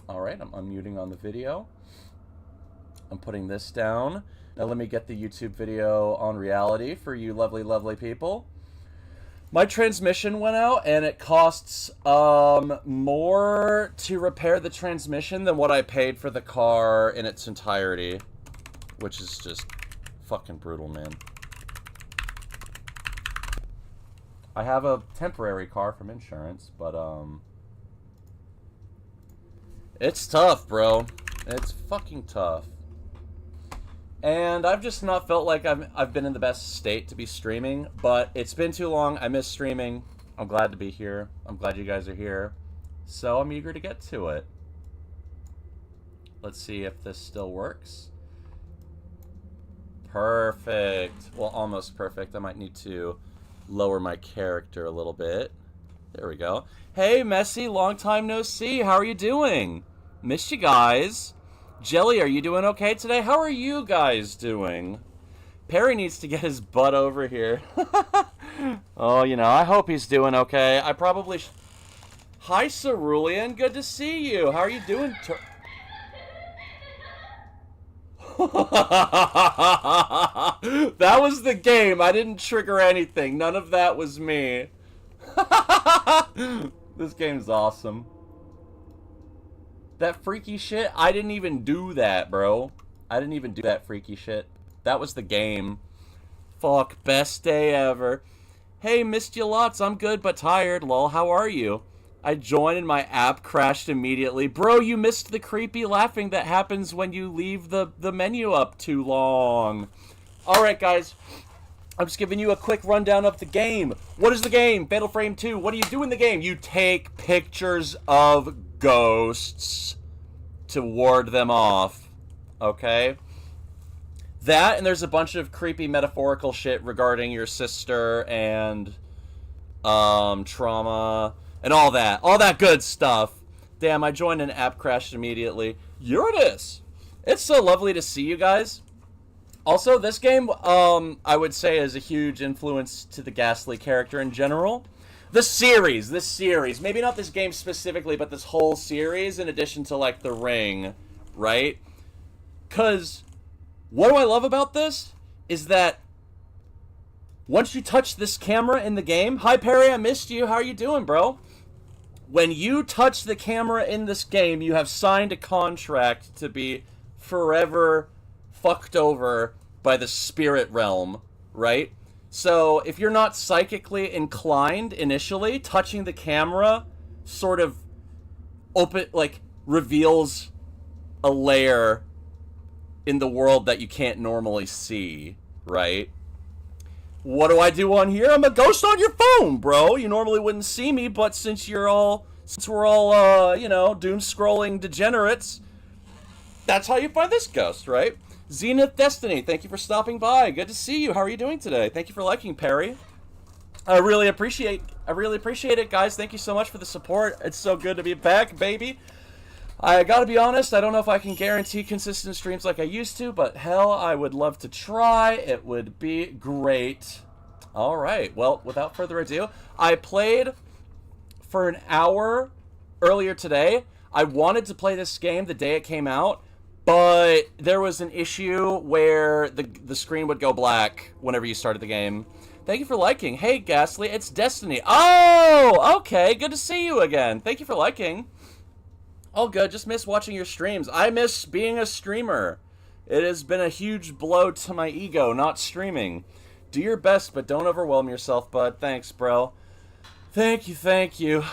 Alright, I'm unmuting on the video. I'm putting this down. Now let me get the YouTube video on reality for you lovely, lovely people. My transmission went out, and it costs more to repair the transmission than what I paid for the car in its entirety. Which is just fucking brutal, man. I have a temporary car from insurance, but it's tough, bro. It's fucking tough. And I've just not felt like I've been in the best state to be streaming, but it's been too long. I miss streaming. I'm glad to be here. I'm glad you guys are here. So I'm eager to get to it. Let's see if this still works. Perfect. Well, almost perfect. I might need to lower my character a little bit. There we go. Hey, Messi, long time no see. How are you doing? Missed you guys. Jelly, are you doing okay today? How are you guys doing? Perry needs to get his butt over here. Oh, you know, I hope he's doing okay. I probably... Hi, Cerulean. Good to see you. How are you doing? That was the game. I didn't trigger anything. None of that was me. This game's awesome. That freaky shit, I didn't even do that, bro. I didn't even do that freaky shit. That was the game. Fuck, best day ever. Hey, missed you lots. I'm good but tired. Lol, how are you? I joined and my app crashed immediately. Bro, you missed the creepy laughing that happens when you leave the menu up too long. Alright, guys. I'm just giving you a quick rundown of the game. What is the game? Fatal Frame 2. What do you do in the game? You take pictures of ghosts to ward them off. Okay? That, and there's a bunch of creepy metaphorical shit regarding your sister and trauma and all that. All that good stuff. Damn, I joined an app crashed immediately. Uranus! It's so lovely to see you guys. Also, this game, I would say, is a huge influence to the Ghastly character in general. This series. Maybe not this game specifically, but this whole series, in addition to, like, The Ring, right? Because what do I love about this is that once you touch this camera in the game... Hi, Perry, I missed you. How are you doing, bro? When you touch the camera in this game, you have signed a contract to be forever fucked over by the spirit realm, right? So if you're not psychically inclined initially, touching the camera sort of reveals a layer in the world that you can't normally see, right? What do I do on here? I'm a ghost on your phone, bro. You normally wouldn't see me, but since we're all you know, doom scrolling degenerates, that's how you find this ghost, right? Zenith Destiny, thank you for stopping by. Good to see you. How are you doing today? Thank you for liking, Perry. I really appreciate it, guys. Thank you so much for the support. It's so good to be back, baby. I gotta be honest, I don't know if I can guarantee consistent streams like I used to, but hell, I would love to try. It would be great. Alright, well, without further ado, I played for an hour earlier today. I wanted to play this game the day it came out, but there was an issue where the screen would go black whenever you started the game. Thank you for liking. Hey, Ghastly, it's Destiny. Oh, okay, good to see you again. Thank you for liking. All good, just miss watching your streams. I miss being a streamer. It has been a huge blow to my ego, not streaming. Do your best, but don't overwhelm yourself, bud. Thanks, bro. Thank you, thank you.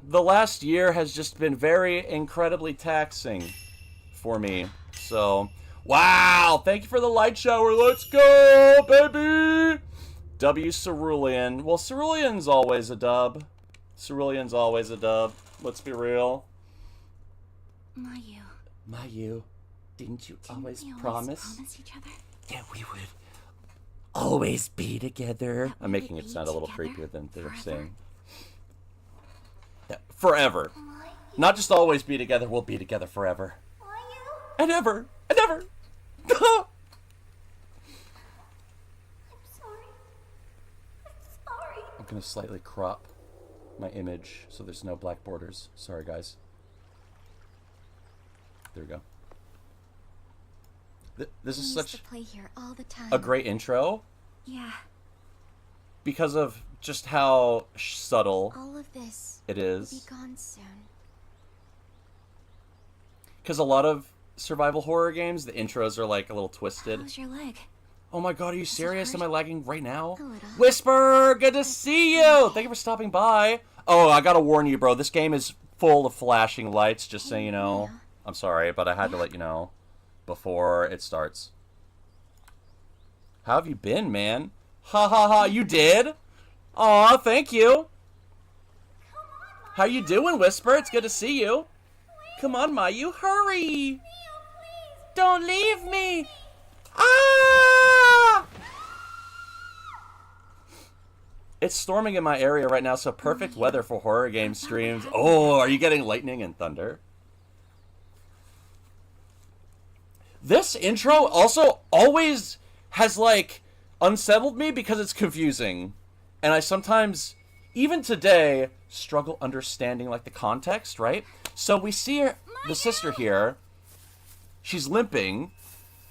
The last year has just been very incredibly taxing for me. So, wow, thank you for the light shower. Let's go, baby. W Cerulean. Well, Cerulean's always a dub. Cerulean's always a dub. Let's be real. Mayu, didn't you always promise each other that we would always be together? I'm making it sound a little creepier than they're saying. Yeah, forever. Not just always be together, we'll be together forever. And ever. And ever. I'm sorry. I'm gonna slightly crop my image so there's no black borders. Sorry, guys. There we go. This is used such to play here all the time. a great intro Yeah. because of just how subtle All of this it will is. be gone soon. Because a lot of survival horror games, the intros are like a little twisted. How's your leg? Oh my god, are you serious? Am I lagging right now? A little. Whisper, good to see you! Thank you for stopping by. Oh, I gotta warn you, bro. This game is full of flashing lights, just so you know. I'm sorry, but I had to let you know before it starts. How have you been, man? Ha ha ha, you did? Aw, thank you. How you doing, Whisper? It's good to see you. Come on, Mayu, hurry! Don't leave me! Ah! It's storming in my area right now, so perfect weather for horror game streams. Oh, are you getting lightning and thunder? This intro also always has, like, unsettled me because it's confusing. And I sometimes, even today, struggle understanding, like, the context, right? So we see the sister here. She's limping.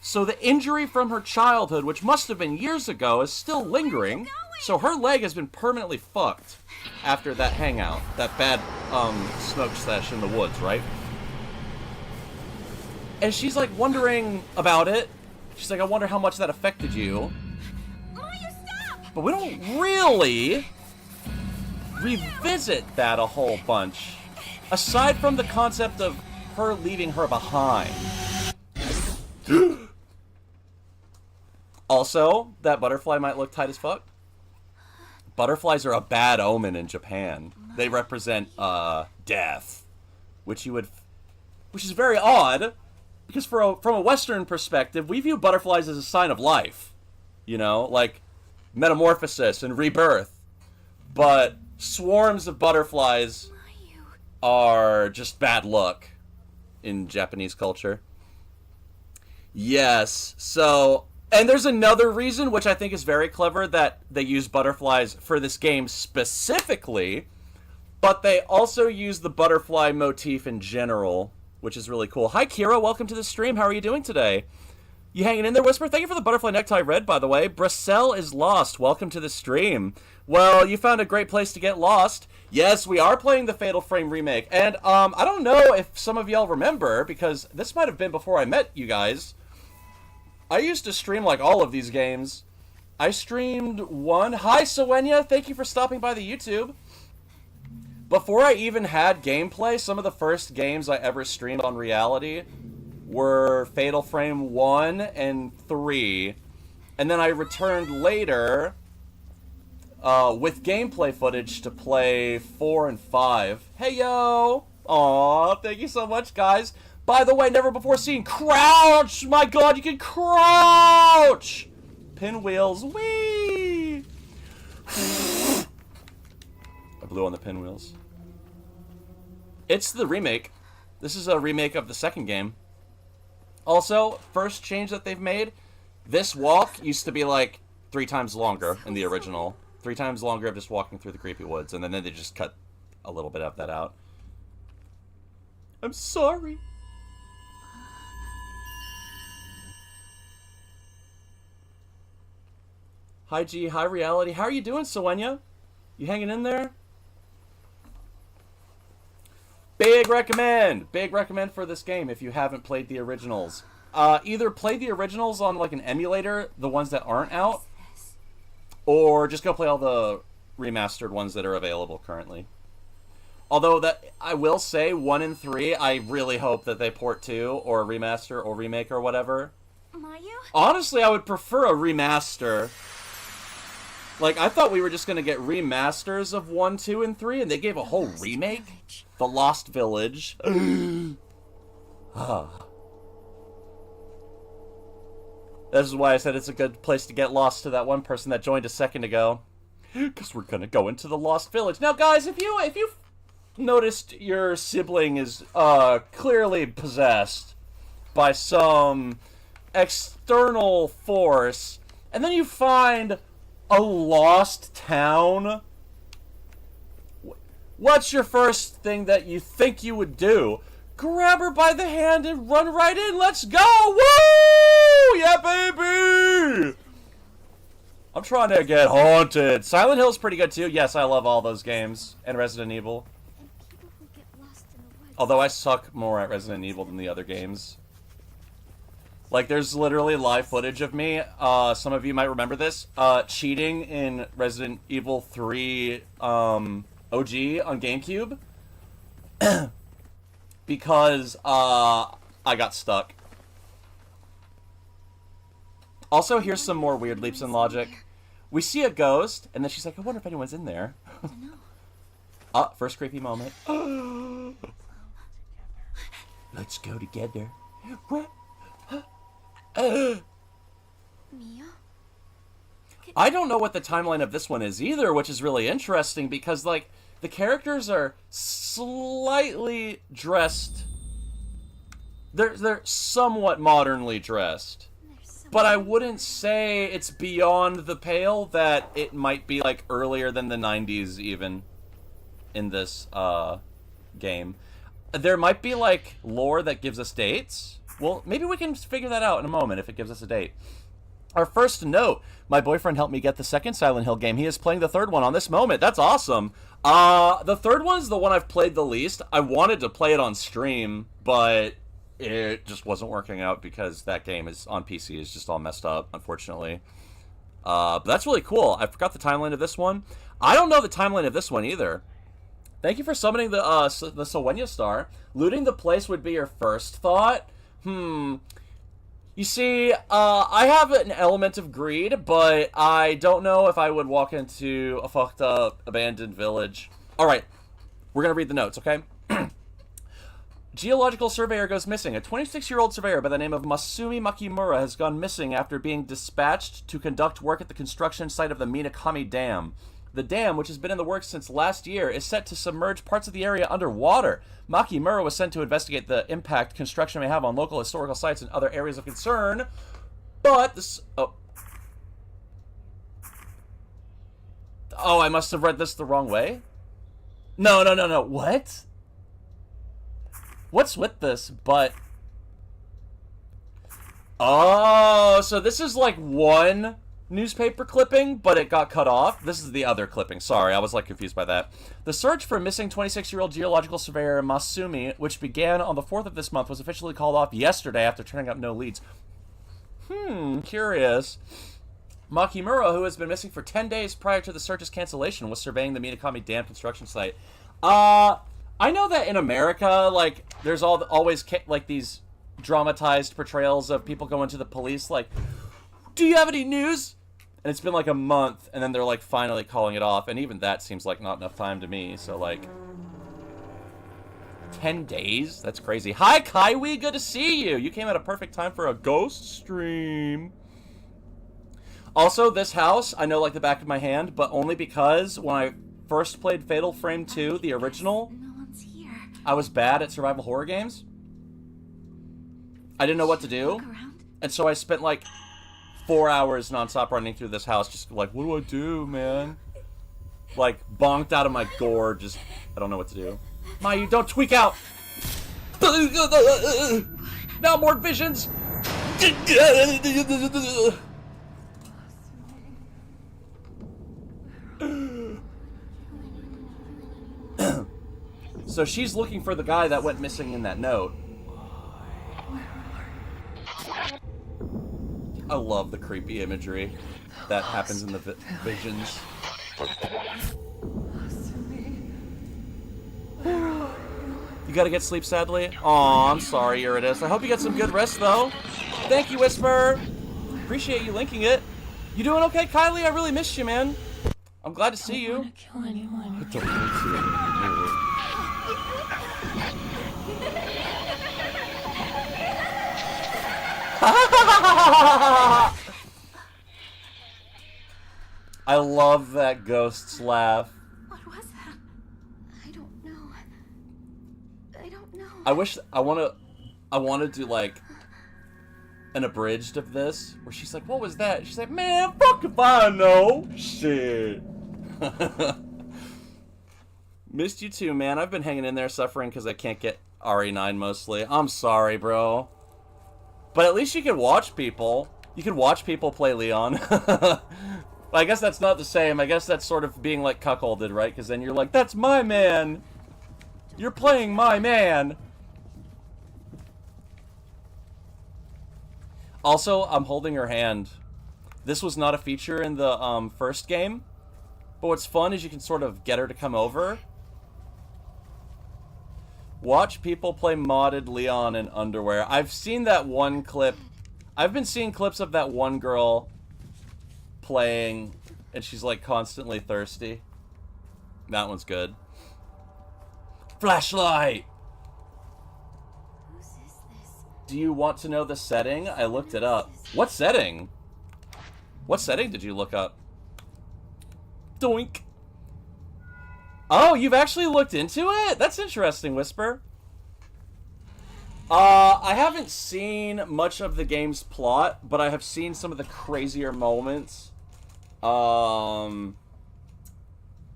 So the injury from her childhood, which must have been years ago, is still lingering. So her leg has been permanently fucked after that hangout, that bad smoke sesh in the woods, right? And she's like wondering about it. She's like, I wonder how much that affected you. But we don't really revisit that a whole bunch. Aside from the concept of her leaving her behind. Also, that butterfly might look tight as fuck. Butterflies are a bad omen in Japan. They represent death, which is very odd, because from a Western perspective, we view butterflies as a sign of life, you know, like metamorphosis and rebirth. But swarms of butterflies are just bad luck in Japanese culture. Yes, so. And there's another reason, which I think is very clever, that they use butterflies for this game specifically, but they also use the butterfly motif in general, which is really cool. Hi, Kira. Welcome to the stream. How are you doing today? You hanging in there, Whisper? Thank you for the butterfly necktie red, by the way. Bracel is lost. Welcome to the stream. Well, you found a great place to get lost. Yes, we are playing the Fatal Frame remake. And I don't know if some of y'all remember, because this might have been before I met you guys. I used to stream like all of these games. I streamed one. Hi, Sowenya. Thank you for stopping by the YouTube. Before I even had gameplay, some of the first games I ever streamed on Reality were Fatal Frame 1 and 3. And then I returned later with gameplay footage to play 4 and 5. Hey, yo! Aw, thank you so much, guys. By the way, never before seen crouch! My god, you can crouch! Pinwheels, whee! I blew on the pinwheels. It's the remake. This is a remake of the second game. Also, first change that they've made, this walk used to be like 3 times longer in the original. 3 times longer of just walking through the creepy woods, and then they just cut a little bit of that out. I'm sorry. Hi G, hi Reality. How are you doing, Sowenya? You hanging in there? Big recommend for this game if you haven't played the originals. Either play the originals on like an emulator, the ones that aren't out, or just go play all the remastered ones that are available currently. Although that I will say 1 and 3, I really hope that they port 2 or a remaster or remake or whatever. Mayu? Honestly, I would prefer a remaster. Like, I thought we were just going to get remasters of 1, 2, and 3, and they gave a whole remake? The Lost Village. Ah. This is why I said it's a good place to get lost to that one person that joined a second ago. Because we're going to go into the Lost Village. Now, guys, if you've noticed your sibling is clearly possessed by some external force, and then you find a lost town, what's your first thing that you think you would do? Grab her by the hand and run right in. Let's go. Woo! Yeah, baby. I'm trying to get haunted. Silent Hill's pretty good too. Yes, I love all those games. And Resident Evil. And people who get lost in the woods. Although I suck more at Resident Evil than the other games. Like, there's literally live footage of me. Some of you might remember this. Cheating in Resident Evil 3 OG on GameCube. Because I got stuck. Also, here's some more weird leaps in logic. We see a ghost, and then she's like, I wonder if anyone's in there. First creepy moment. Let's go together. Mia? I don't know what the timeline of this one is either, which is really interesting because, like, the characters are slightly dressed. They're somewhat modernly dressed. But I wouldn't say it's beyond the pale that it might be, like, earlier than the 90s even in this game. There might be, like, lore that gives us dates. Well, maybe we can figure that out in a moment if it gives us a date. Our first note, my boyfriend helped me get the second Silent Hill game. He is playing the third one on this moment. That's awesome. The third one is the one I've played the least. I wanted to play it on stream, but it just wasn't working out because that game is on PC is just all messed up, unfortunately. But that's really cool. I forgot the timeline of this one. I don't know the timeline of this one either. Thank you for summoning the Sowenya star. Looting the place would be your first thought. You see, I have an element of greed, but I don't know if I would walk into a fucked up, abandoned village. Alright, we're gonna read the notes, okay? Geological surveyor goes missing. A 26-year-old surveyor by the name of Masumi Makimura has gone missing after being dispatched to conduct work at the construction site of the Minakami Dam. The dam, which has been in the works since last year, is set to submerge parts of the area underwater. Makimura was sent to investigate the impact construction may have on local historical sites and other areas of concern. But this... Oh, I must have read this the wrong way? No. What? What's with this? But... Oh, so this is like one newspaper clipping, but it got cut off. This is the other clipping. Sorry, I was like confused by that. The search for missing 26-year-old geological surveyor Masumi, which began on the 4th of this month, was officially called off yesterday after turning up no leads. Curious. Makimura, who has been missing for 10 days prior to the search's cancellation, was surveying the Minakami Dam construction site. I know that in America, like, there's always like these dramatized portrayals of people going to the police, like, do you have any news? And it's been like a month, and then they're like finally calling it off, and even that seems like not enough time to me, so like 10 days? That's crazy. Hi, Kaiwi, good to see you. You came at a perfect time for a ghost stream. Also, this house, I know like the back of my hand, but only because when I first played Fatal Frame 2, the original, No one's here. I was bad at survival horror games. I didn't know what to do, Look around. and so I spent like 4 hours nonstop running through this house, just like, what do I do, man? Like, bonked out of my gourd, just, I don't know what to do. Mayu, don't tweak out! Now more visions! So she's looking for the guy that went missing in that note. I love the creepy imagery that happens in the visions. You gotta get sleep, sadly? Aw, I'm sorry, Eurydice. I hope you get some good rest, though. Thank you, Whisper. Appreciate you linking it. You doing okay, Kylie? I really missed you, man. I'm glad to see you. I don't want to kill anyone. I don't want to see anyone. I love that ghost's laugh. What was that? I don't know. I don't know. I want to do like an abridged of this where she's like, what was that? She's like, man, fuck if I know. Shit. Missed you too, man. I've been hanging in there suffering because I can't get RE9 mostly. I'm sorry, bro. But at least you can watch people. You can watch people play Leon. I guess that's not the same. I guess that's sort of being like cuckolded, right? Because then you're like, that's my man. You're playing my man. Also, I'm holding her hand. This was not a feature in the first game. But what's fun is you can sort of get her to come over. Watch people play modded Leon in underwear. I've seen that one clip. I've been seeing clips of that one girl playing, and she's like constantly thirsty. That one's good. Flashlight! Whose is this? Do you want to know the setting? I looked it up. What setting? What setting did you look up? Doink. Oh, you've actually looked into it? That's interesting, Whisper. I haven't seen much of the game's plot, but I have seen some of the crazier moments.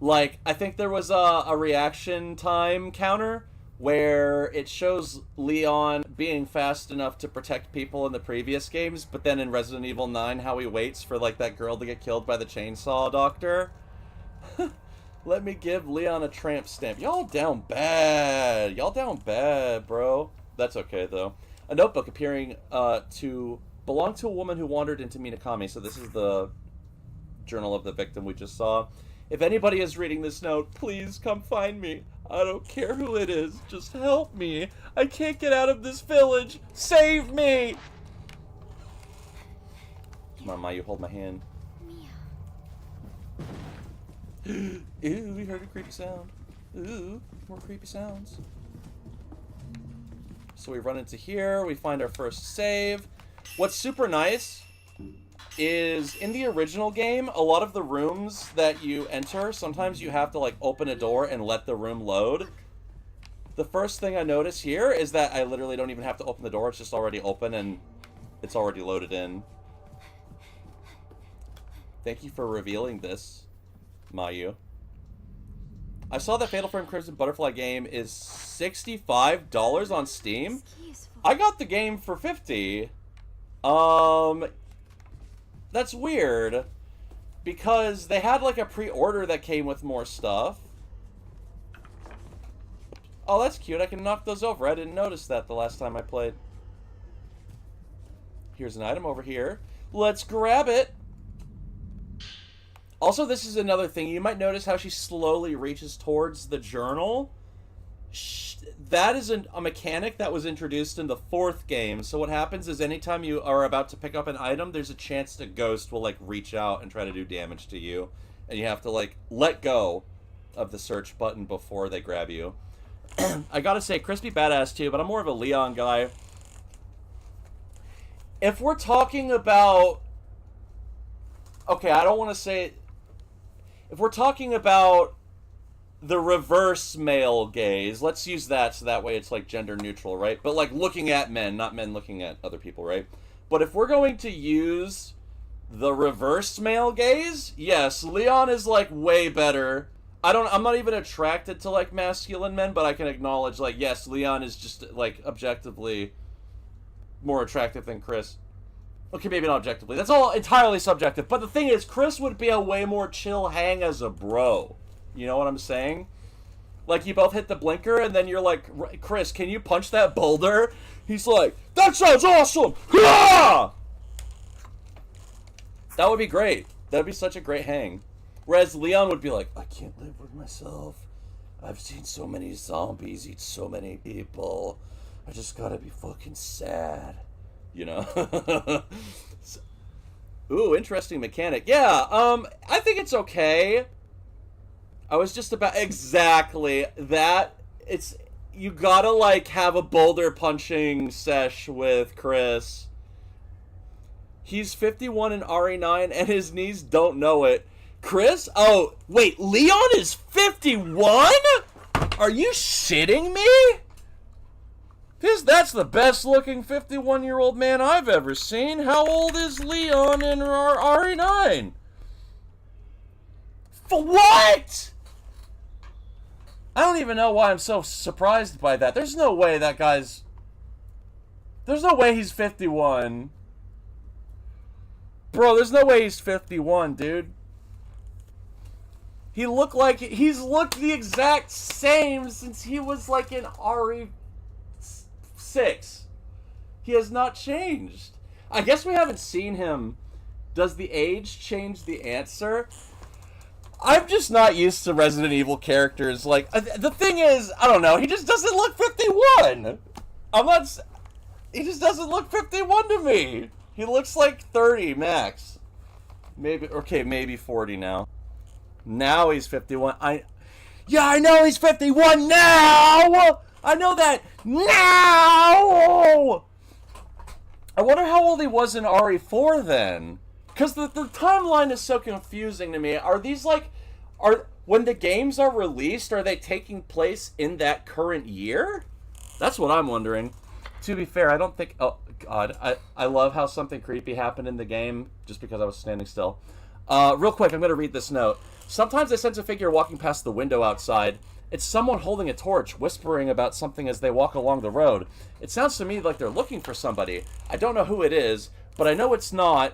Like, I think there was a reaction time counter where it shows Leon being fast enough to protect people in the previous games, but then in Resident Evil 9, how he waits for, like, that girl to get killed by the chainsaw doctor. Let me give Leon a tramp stamp. Y'all down bad. Y'all down bad, bro. That's okay, though. A notebook appearing to belong to a woman who wandered into Minakami. So this is the journal of the victim we just saw. If anybody is reading this note, please come find me. I don't care who it is. Just help me. I can't get out of this village. Save me! Come on, Ma, you hold my hand. Ooh, we heard a creepy sound. Ooh, more creepy sounds. So we run into here, we find our first save. What's super nice is in the original game, a lot of the rooms that you enter, sometimes you have to like open a door and let the room load. The first thing I notice here is that I literally don't even have to open the door, it's just already open and it's already loaded in. Thank you for revealing this, Mayu. I saw that Fatal Frame Crimson Butterfly game is $65 on Steam. I got the game for $50. That's weird. Because they had like a pre-order that came with more stuff. Oh, that's cute. I can knock those over. I didn't notice that the last time I played. Here's an item over here. Let's grab it. Also, this is another thing. You might notice how she slowly reaches towards the journal. That is a mechanic that was introduced in the 4th game. So what happens is anytime you are about to pick up an item, there's a chance the ghost will, like, reach out and try to do damage to you. And you have to, like, let go of the search button before they grab you. I gotta say, Crispy Badass too, but I'm more of a Leon guy. If we're talking about... Okay, I don't want to say... If we're talking about the reverse male gaze, let's use that so that way it's like gender neutral, right? But like looking at men, not men looking at other people, right? But if we're going to use the reverse male gaze, yes, Leon is like way better. I'm not even attracted to like masculine men, but I can acknowledge like, yes, Leon is just like objectively more attractive than Chris. Okay, maybe not objectively. That's all entirely subjective. But the thing is, Chris would be a way more chill hang as a bro. You know what I'm saying? Like, you both hit the blinker, and then you're like, Chris, can you punch that boulder? He's like, that sounds awesome! Ah! That would be great. That would be such a great hang. Whereas Leon would be like, I can't live with myself. I've seen so many zombies eat so many people. I just gotta be fucking sad. You know? Ooh, interesting mechanic. Yeah, I think it's okay. I was just about... Exactly. That... It's... You gotta, like, have a boulder punching sesh with Chris. He's 51 in RE9, and his knees don't know it. Chris? Oh, wait, Leon is 51? Are you shitting me? That's the best looking 51-year-old man I've ever seen. How old is Leon in RE9? For what? I don't even know why I'm so surprised by that. There's no way that guy's... There's no way he's 51. Bro, there's no way he's 51, dude. He looked like... He's looked the exact same since he was like in RE6. He has not changed. I guess we haven't seen him. Does the age change the answer? I'm just not used to Resident Evil characters. Like, the thing is, I don't know, he just doesn't look 51. He just doesn't look 51 to me. He looks like 30 max. Maybe, okay, maybe 40 now. Now he's 51. Yeah, I know he's 51 now! I know that now! I wonder how old he was in RE4 then. Because the timeline is so confusing to me. Are these like... When the games are released, are they taking place in that current year? That's what I'm wondering. To be fair, I don't think... Oh, God. I love how something creepy happened in the game just because I was standing still. Real quick, I'm going to read this note. Sometimes I sense a figure walking past the window outside. It's someone holding a torch, whispering about something as they walk along the road. It sounds to me like they're looking for somebody. I don't know who it is, but I know it's not...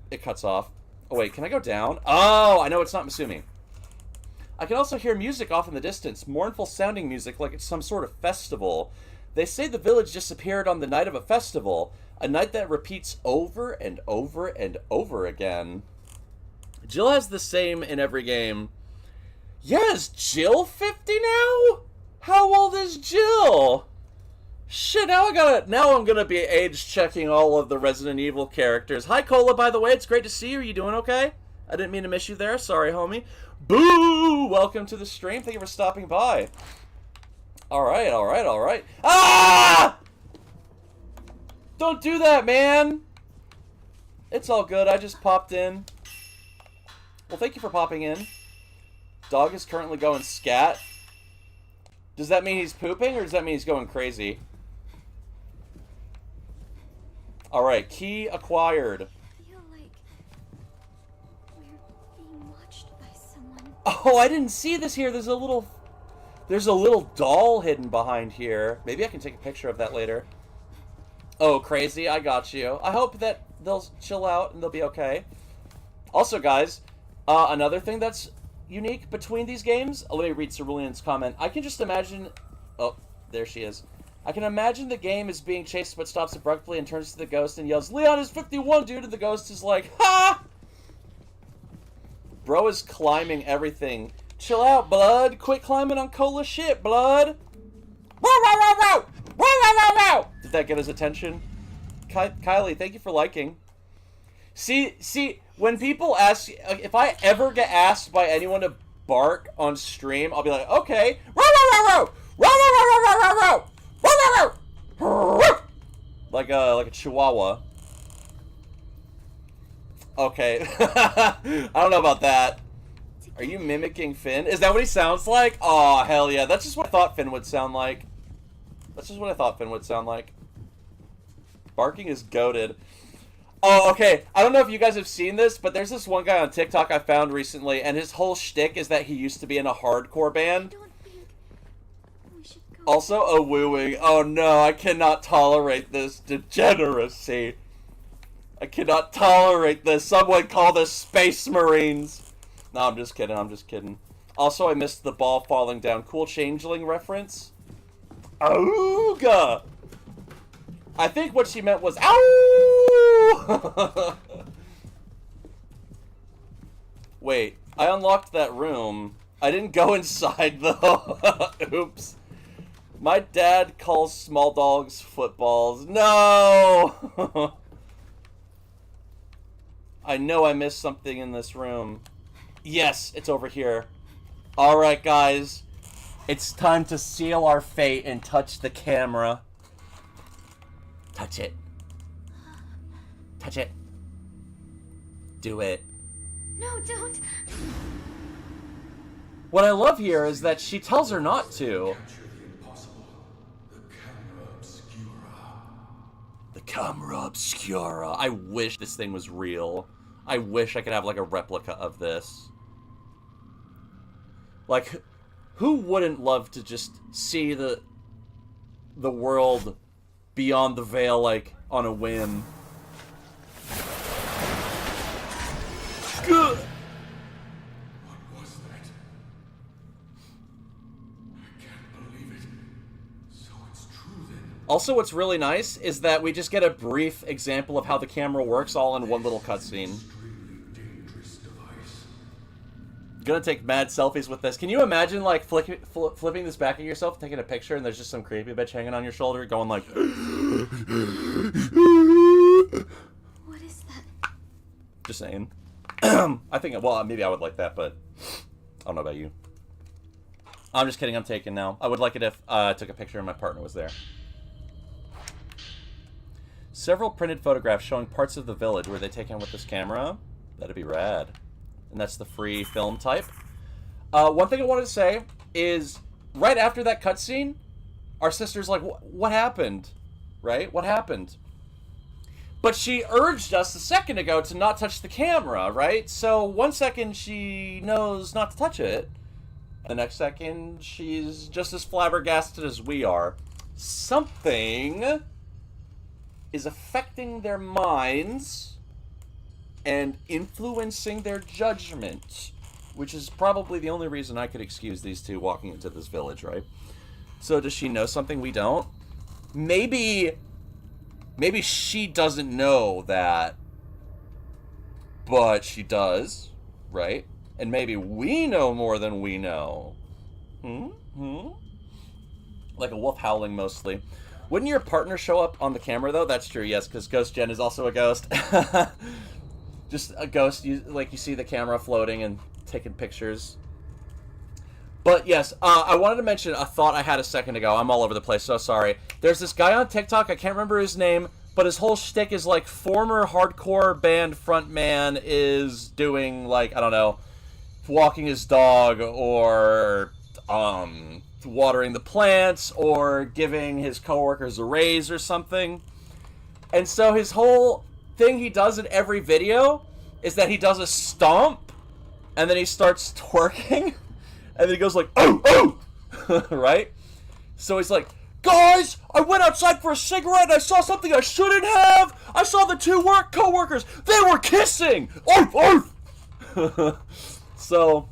It cuts off. Oh, wait, can I go down? Oh, I know it's not Masumi. I can also hear music off in the distance, mournful sounding music like it's some sort of festival. They say the village disappeared on the night of a festival, a night that repeats over and over and over again. Jill has the same in every game. Yeah, is Jill 50 now? How old is Jill? Shit, now I'm gonna be age checking all of the Resident Evil characters. Hi Cola, by the way, it's great to see you. Are you doing okay? I didn't mean to miss you there. Sorry, homie. Boo! Welcome to the stream. Thank you for stopping by. Alright, alright, alright. Ah! Don't do that, man! It's all good. I just popped in. Well, thank you for popping in. Dog is currently going scat. Does that mean he's pooping, or does that mean he's going crazy? Alright, key acquired. I feel like we're being watched by someone. Oh, I didn't see this here. There's a little doll hidden behind here. Maybe I can take a picture of that later. Oh, crazy. I got you. I hope that they'll chill out and they'll be okay. Also, guys, another thing that's unique between these games. Let me read Cerulean's comment. I can just imagine... Oh, there she is. I can imagine the game is being chased but stops abruptly and turns to the ghost and yells, "Leon is 51, dude!" And the ghost is like, "Ha!" Bro is climbing everything. Chill out, blood. Quit climbing on Cola shit, blood. Did that get his attention? Kylie, thank you for liking. See, when people ask, if I ever get asked by anyone to bark on stream, I'll be like, okay. Like a chihuahua. Okay. I don't know about that. Are you mimicking Finn? Is that what he sounds like? Oh, hell yeah. That's just what I thought Finn would sound like. Barking is goated. Oh, okay. I don't know if you guys have seen this, but there's this one guy on TikTok I found recently, and his whole shtick is that he used to be in a hardcore band. I don't think we should go. Also, a wooing. Oh no, I cannot tolerate this degeneracy. I cannot tolerate this. Someone call the Space Marines. No, I'm just kidding. Also, I missed the ball falling down. Cool changeling reference. Ooga! I think what she meant was, ow! Wait, I unlocked that room. I didn't go inside, though. Oops. My dad calls small dogs footballs. No! I know I missed something in this room. Yes, it's over here. Alright, guys. It's time to seal our fate and touch the camera. Touch it. Touch it. Do it. No, don't. What I love here is that she tells her not to. Capture the impossible. The camera obscura. The camera obscura. I wish this thing was real. I wish I could have like a replica of this. Like, Who wouldn't love to just see the world beyond the veil, like, on a whim? Good. What was that? I can't believe it. So it's true then. Also, what's really nice is that we just get a brief example of how the camera works all in one little cutscene. Extremely dangerous device. Gonna take mad selfies with this. Can you imagine, like, flipping this back at yourself, taking a picture, and there's just some creepy bitch hanging on your shoulder, going like... What is that? Just saying. I think, well, maybe I would like that, but I don't know about you. I'm just kidding, I'm taken now. I would like it if I took a picture and my partner was there. Several printed photographs showing parts of the village. Were they taken with this camera? That'd be rad. And that's the free film type. One thing I wanted to say is, right after that cutscene, our sister's like, what happened? Right? What happened? But she urged us a second ago to not touch the camera, right? So 1 second she knows not to touch it. The next second she's just as flabbergasted as we are. Something is affecting their minds and influencing their judgment, which is probably the only reason I could excuse these two walking into this village, right? So does she know something we don't? Maybe she doesn't know that, but she does, right? And maybe we know more than we know. Like a wolf howling, mostly. Wouldn't your partner show up on the camera, though? That's true, yes, because Ghost Jen is also a ghost. Just a ghost, you see the camera floating and taking pictures. But yes, I wanted to mention a thought I had a second ago. I'm all over the place, so sorry. There's this guy on TikTok, I can't remember his name, but his whole shtick is like former hardcore band frontman is doing, like, I don't know, walking his dog or watering the plants or giving his coworkers a raise or something. And so his whole thing he does in every video is that he does a stomp and then he starts twerking. And then he goes like, oh, oh, right? So he's like, guys, I went outside for a cigarette and I saw something I shouldn't have. I saw the two co-workers. They were kissing. Oof, oof. So,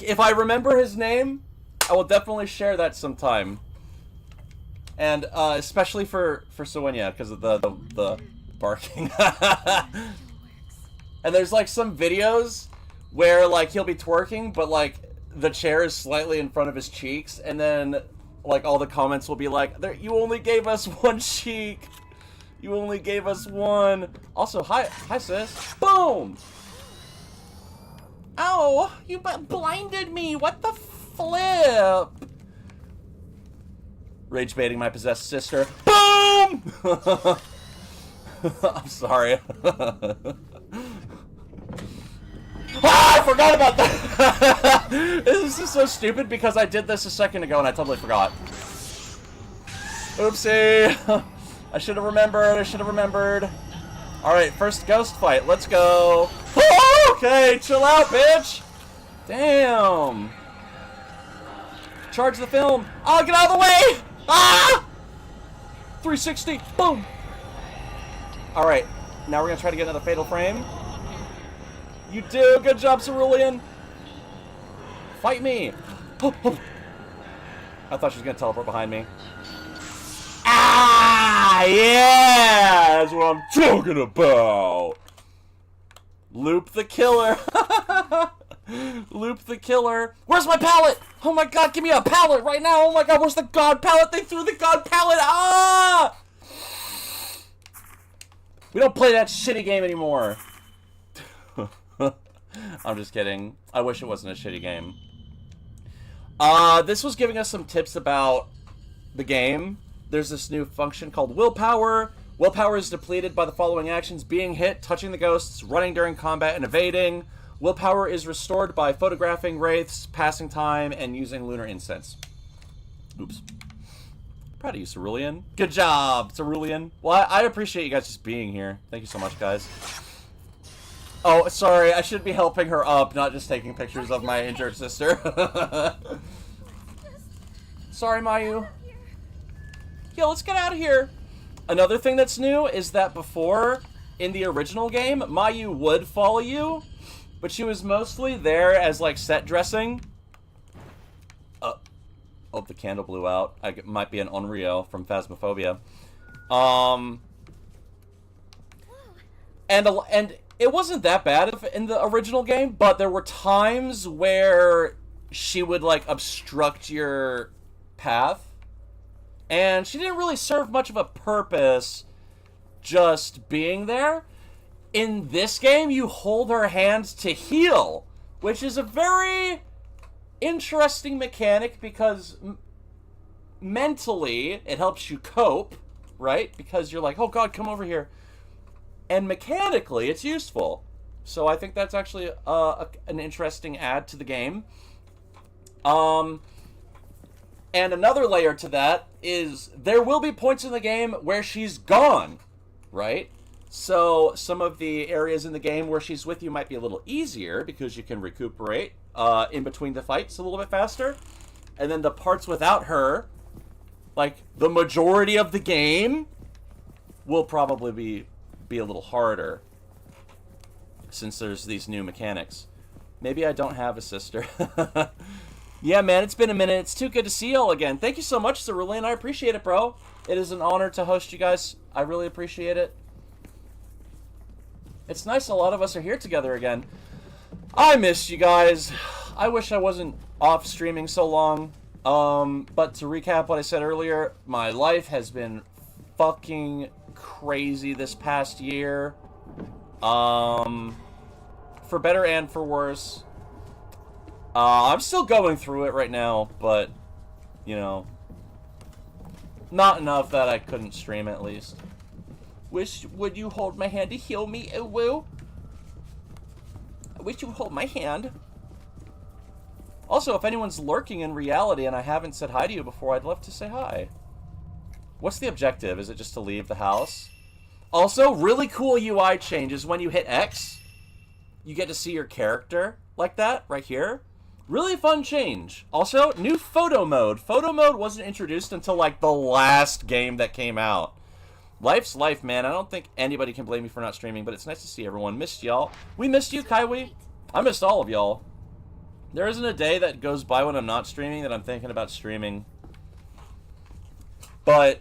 if I remember his name, I will definitely share that sometime. And especially for Soenia, because of the barking. And there's like some videos where like he'll be twerking, but like the chair is slightly in front of his cheeks, and then like all the comments will be like, you only gave us one cheek. You only gave us one. Also, hi sis. Boom! Ow! You blinded me! What the flip? Rage baiting my possessed sister. Boom! I'm sorry. I forgot about that! This is so stupid because I did this a second ago and I totally forgot. Oopsie! I should have remembered. Alright, first ghost fight. Let's go. Oh, okay, chill out, bitch! Damn! Charge the film! Oh, get out of the way! Ah! 360! Boom! Alright, now we're gonna try to get another fatal frame. You do! Good job, Cerulean! Fight me! Oh, oh. I thought she was gonna teleport behind me. Ah! Yeah! That's what I'm talking about! Loop the killer! Loop the killer! Where's my pallet? Oh my god, give me a pallet right now! Oh my god, where's the god pallet? They threw the god pallet! Ah! We don't play that shitty game anymore. I'm just kidding. I wish it wasn't a shitty game. This was giving us some tips about the game. There's this new function called willpower. Willpower is depleted by the following actions: being hit, touching the ghosts, running during combat, and evading. Willpower is restored by photographing wraiths, passing time, and using lunar incense. Oops. Proud of you, Cerulean. Good job, Cerulean. Well, I appreciate you guys just being here. Thank you so much, guys. Oh, sorry, I should be helping her up, not just taking pictures of my injured sister. Sorry, Mayu. Yo, let's get out of here. Another thing that's new is that before, in the original game, Mayu would follow you, but she was mostly there as, like, set dressing. Oh, the candle blew out. It might be an Onryo from Phasmophobia. And it wasn't that bad in the original game, but there were times where she would, like, obstruct your path. And she didn't really serve much of a purpose just being there. In this game, you hold her hand to heal, which is a very interesting mechanic because mentally it helps you cope, right? Because you're like, oh god, come over here. And mechanically, it's useful. So I think that's actually an interesting add to the game. And another layer to that is there will be points in the game where she's gone, right? So some of the areas in the game where she's with you might be a little easier because you can recuperate in between the fights a little bit faster. And then the parts without her, like the majority of the game, will probably be a little harder since there's these new mechanics. Maybe I don't have a sister. Yeah, man, it's been a minute. It's too good to see y'all again. Thank you so much, Cerulean. I appreciate it, bro. It is an honor to host you guys. I really appreciate it. It's nice a lot of us are here together again. I missed you guys. I wish I wasn't off streaming so long. But to recap what I said earlier, my life has been fucking crazy this past year. For better and for worse. I'm still going through it right now, but, you know, not enough that I couldn't stream at least. Would you hold my hand to heal me, Woo? I wish you would hold my hand. Also, if anyone's lurking in reality and I haven't said hi to you before, I'd love to say hi. What's the objective? Is it just to leave the house? Also, really cool UI changes when you hit X. You get to see your character like that, right here. Really fun change. Also, new photo mode. Photo mode wasn't introduced until, like, the last game that came out. Life's life, man. I don't think anybody can blame me for not streaming, but it's nice to see everyone. Missed y'all. We missed you, Kaiwi. I missed all of y'all. There isn't a day that goes by when I'm not streaming that I'm thinking about streaming. But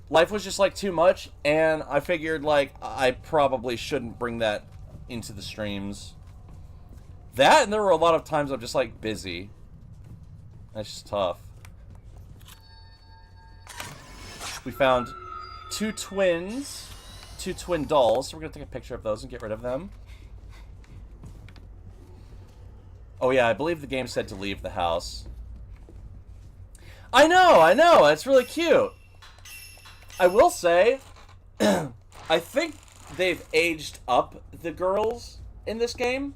life was just, like, too much, and I figured, like, I probably shouldn't bring that into the streams. That, and there were a lot of times I'm just, like, busy. That's just tough. We found two twin dolls, so we're gonna take a picture of those and get rid of them. Oh yeah, I believe the game said to leave the house. I know, it's really cute. I will say, I think they've aged up the girls in this game.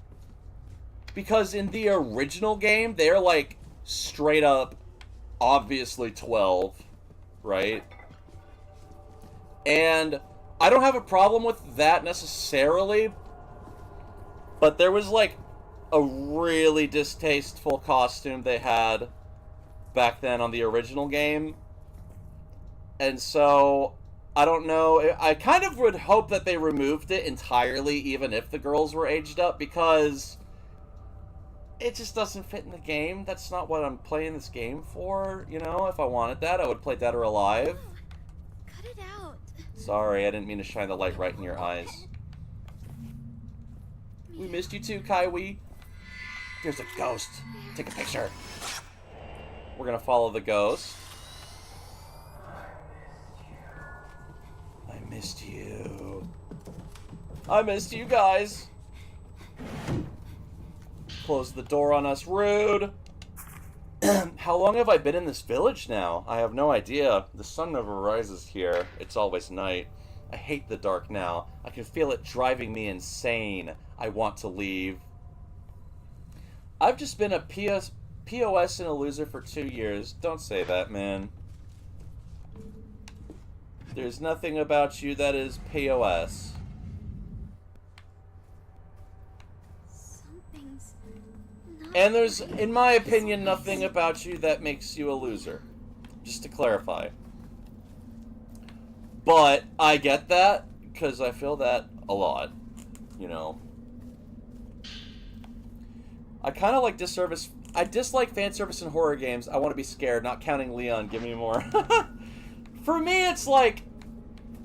Because in the original game, they're, like, straight up, obviously 12, right? And I don't have a problem with that necessarily, but there was, like, a really distasteful costume they had back then on the original game. And so, I don't know, I kind of would hope that they removed it entirely, even if the girls were aged up, because it just doesn't fit in the game. That's not what I'm playing this game for, you know? If I wanted that, I would play Dead or Alive. Cut it out. Sorry, I didn't mean to shine the light right in your eyes. We missed you too, Kaiwi. There's a ghost. Take a picture. We're gonna follow the ghost. I missed you. I missed you guys. Close the door on us, rude. How long have I been in this village now? I have no idea. The sun never rises here. It's always night. I hate the dark now. I can feel it driving me insane. I want to leave. I've just been a POS and a loser for 2 years. Don't say that, man. There's nothing about you that is POS. And there's, in my opinion, nothing about you that makes you a loser. Just to clarify. But I get that, because I feel that a lot. You know. I kind of like disservice. I dislike fan service in horror games. I want to be scared, not counting Leon. Give me more. For me, it's like,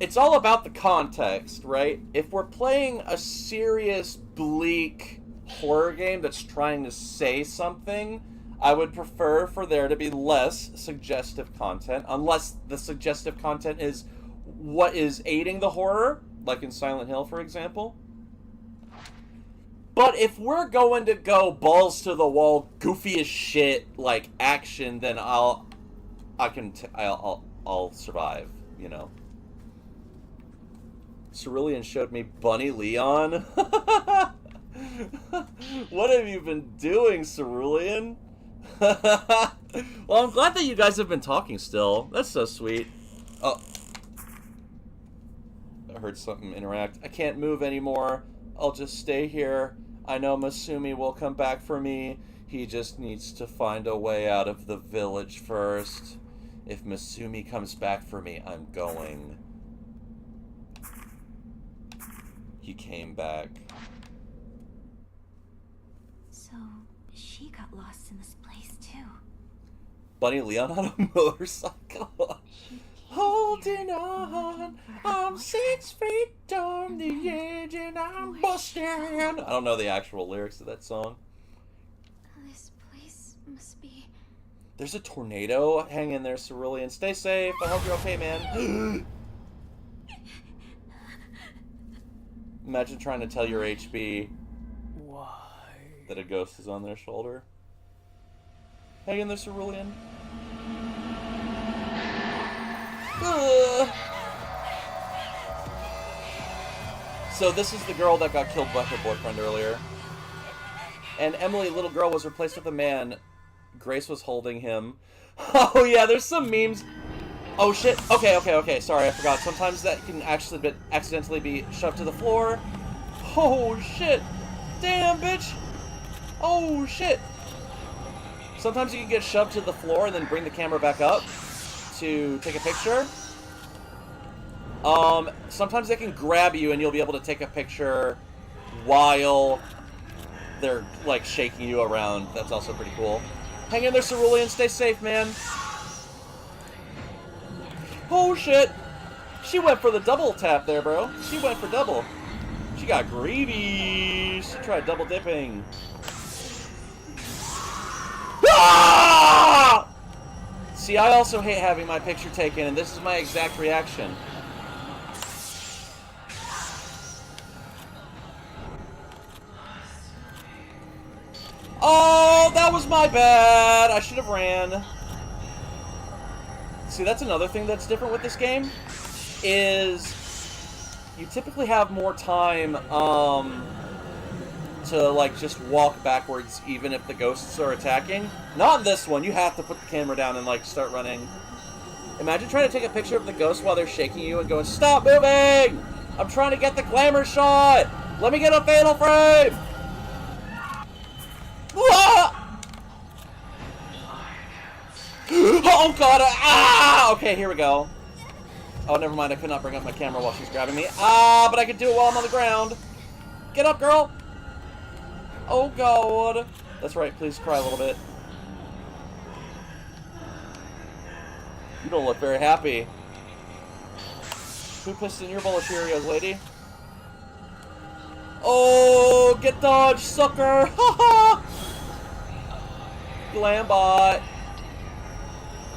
it's all about the context, right? If we're playing a serious, bleak horror game that's trying to say something, I would prefer for there to be less suggestive content, unless the suggestive content is what is aiding the horror, like in Silent Hill, for example. But if we're going to go balls to the wall, goofy as shit, like action, then I'll survive, you know. Cerulean showed me Bunny Leon. What have you been doing, Cerulean? Well, I'm glad that you guys have been talking still. That's so sweet. Oh. I heard something interact. I can't move anymore. I'll just stay here. I know Masumi will come back for me. He just needs to find a way out of the village first. If Masumi comes back for me, I'm going. He came back. So, she got lost in this place too. Bunny Leon on a motorcycle. Holding on, I'm 6 feet on the edge and I'm busting. I don't know the actual lyrics to that song. This place must be... There's a tornado. Hang in there, Cerulean. Stay safe. I hope you're okay, man. Imagine trying to tell your HB that a ghost is on their shoulder. Hang in there, Cerulean. So this is the girl that got killed by her boyfriend earlier. And Emily, little girl, was replaced with a man. Grace was holding him. Oh yeah, there's some memes. Oh shit. Okay. Sorry, I forgot. Sometimes that can actually accidentally be shoved to the floor. Oh shit. Damn, bitch. Oh shit. Sometimes you can get shoved to the floor and then bring the camera back up to take a picture. Sometimes they can grab you and you'll be able to take a picture while they're, like, shaking you around. That's also pretty cool. Hang in there, Cerulean. Stay safe, man. Oh, shit. She went for the double tap there, bro. She went for double. She got greedy. She tried double dipping. Ah! See, I also hate having my picture taken, and this is my exact reaction. Oh, that was my bad. I should have ran. See, that's another thing that's different with this game, is you typically have more time to, like, just walk backwards even if the ghosts are attacking. Not in this one. You have to put the camera down and, like, start running. Imagine trying to take a picture of the ghost while they're shaking you and going, "Stop moving! I'm trying to get the glamour shot! Let me get a fatal frame!" Ah! Oh god! Ah! Okay, here we go. Oh, never mind. I could not bring up my camera while she's grabbing me. Ah, but I could do it while I'm on the ground. Get up, girl! Oh god. That's right, please cry a little bit. You don't look very happy. Who pissed in your bowl of Cheerios, lady? Oh, get dodged, sucker! Haha! Glambot.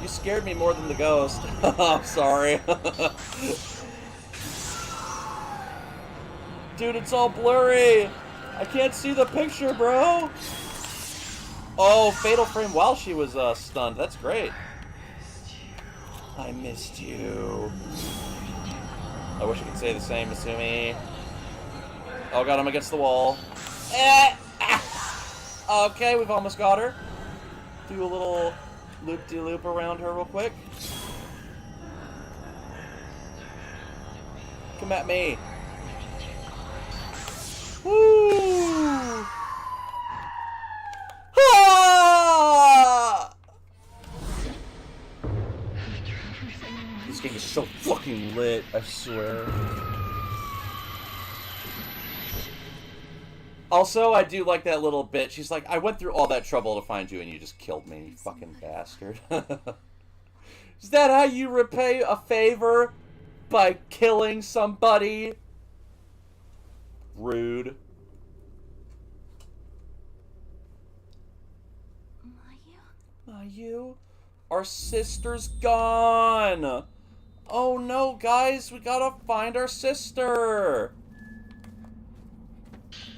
You scared me more than the ghost. I'm sorry. Dude, it's all blurry. I can't see the picture, bro. Oh, fatal frame while she was stunned. That's great. I missed you. I wish I could say the same, Masumi. Oh god, I'm against the wall. Okay, we've almost got her. Do a little loop-de-loop around her real quick. Come at me. Woo! This game is so fucking lit, I swear. Also, I do like that little bit. She's like, I went through all that trouble to find you and you just killed me, you fucking bastard. Is that how you repay a favor? By killing somebody? Rude. Mayu? Our sister's gone! Oh no, guys, we gotta find our sister!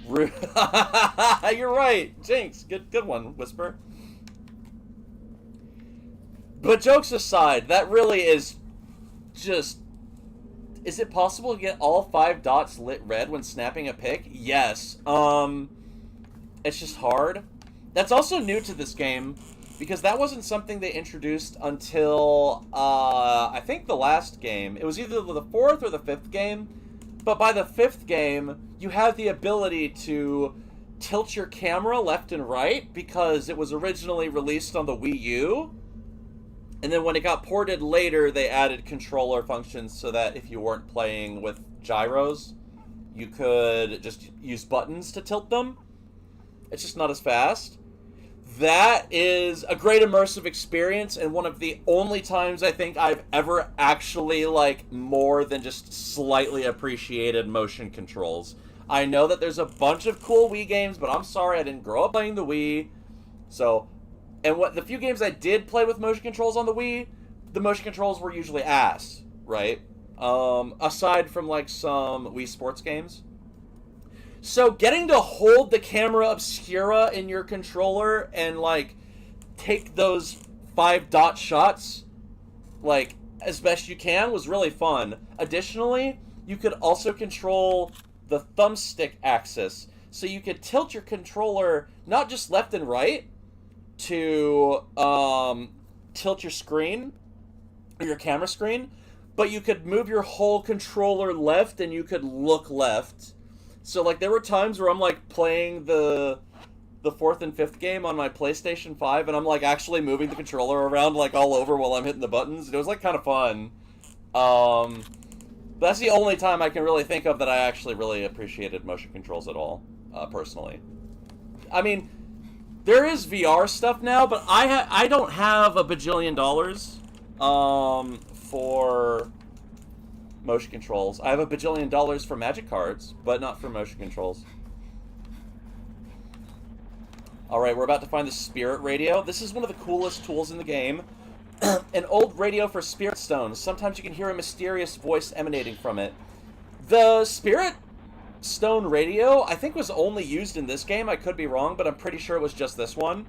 Rude. You're right, Jinx. Good one, Whisper. But jokes aside, that really is just... Is it possible to get all 5 dots lit red when snapping a pic? Yes. It's just hard. That's also new to this game, because that wasn't something they introduced until, I think the last game. It was either the 4th or the 5th game, but by the 5th game, you have the ability to tilt your camera left and right, because it was originally released on the Wii U. And then when it got ported later, they added controller functions so that if you weren't playing with gyros, you could just use buttons to tilt them. It's just not as fast. That is a great immersive experience, and one of the only times I think I've ever actually, like, more than just slightly appreciated motion controls. I know that there's a bunch of cool Wii games, but I'm sorry, I didn't grow up playing the Wii. So... And what the few games I did play with motion controls on the Wii, the motion controls were usually ass, right? Aside from, like, some Wii Sports games. So getting to hold the camera obscura in your controller and, like, take those 5-dot shots, like, as best you can was really fun. Additionally, you could also control the thumbstick axis. So you could tilt your controller not just left and right, to tilt your screen, or your camera screen, but you could move your whole controller left and you could look left. So, like, there were times where I'm, like, playing the 4th and 5th game on my PlayStation 5, and I'm, like, actually moving the controller around, like, all over while I'm hitting the buttons. And it was, like, kind of fun. That's the only time I can really think of that I actually really appreciated motion controls at all, personally. I mean... There is VR stuff now, but I don't have a bajillion dollars for motion controls. I have a bajillion dollars for magic cards, but not for motion controls. Alright, we're about to find the spirit radio. This is one of the coolest tools in the game. An old radio for spirit stones. Sometimes you can hear a mysterious voice emanating from it. The spirit stone radio, I think, was only used in this game. I could be wrong, but I'm pretty sure it was just this one.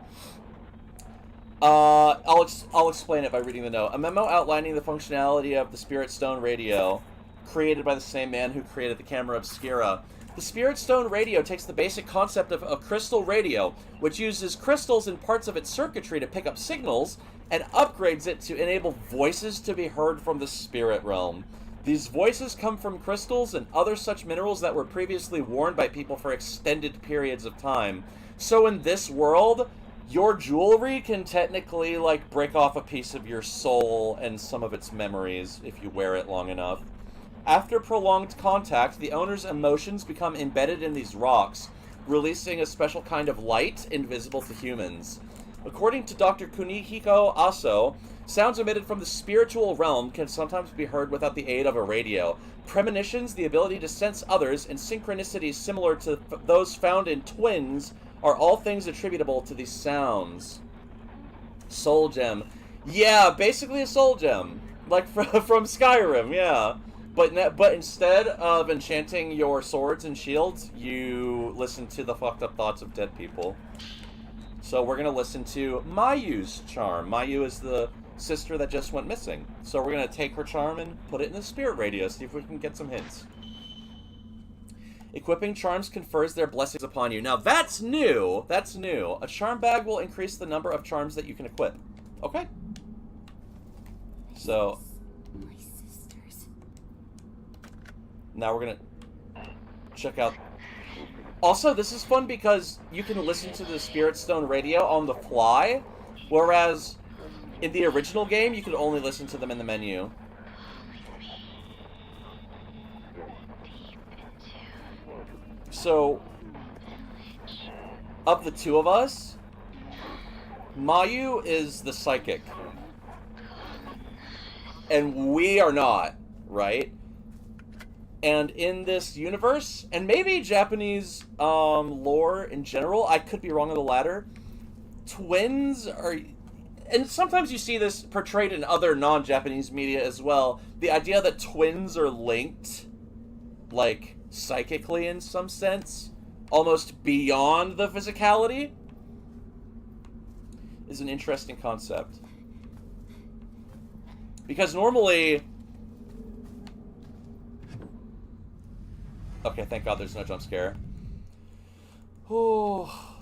I'll explain it by reading the note. A memo outlining the functionality of the Spirit Stone radio, created by the same man who created the camera obscura. The Spirit Stone radio takes the basic concept of a crystal radio, which uses crystals and parts of its circuitry to pick up signals, and upgrades it to enable voices to be heard from the spirit realm. These voices come from crystals and other such minerals that were previously worn by people for extended periods of time. So in this world, your jewelry can technically, like, break off a piece of your soul and some of its memories if you wear it long enough. After prolonged contact, the owner's emotions become embedded in these rocks, releasing a special kind of light invisible to humans. According to Dr. Kunihiko Aso, sounds emitted from the spiritual realm can sometimes be heard without the aid of a radio. Premonitions, the ability to sense others, and synchronicities similar to those found in twins are all things attributable to these sounds. Soul gem. Yeah, basically a soul gem. Like from Skyrim, yeah. But instead of enchanting your swords and shields, you listen to the fucked up thoughts of dead people. So we're going to listen to Mayu's charm. Mayu is the sister that just went missing. So we're going to take her charm and put it in the spirit radio, see if we can get some hints. Equipping charms confers their blessings upon you. Now that's new. That's new. A charm bag will increase the number of charms that you can equip. Okay. So My sisters. now we're going to check out... Also, this is fun because you can listen to the Spirit Stone radio on the fly, whereas in the original game, you could only listen to them in the menu. So, of the two of us, Mayu is the psychic. And we are not, right? And in this universe, and maybe Japanese lore in general, I could be wrong on the latter, twins are... And sometimes you see this portrayed in other non-Japanese media as well. The idea that twins are linked, like, psychically in some sense, almost beyond the physicality, is an interesting concept. Because normally... Okay, thank God there's no jump scare. Oh,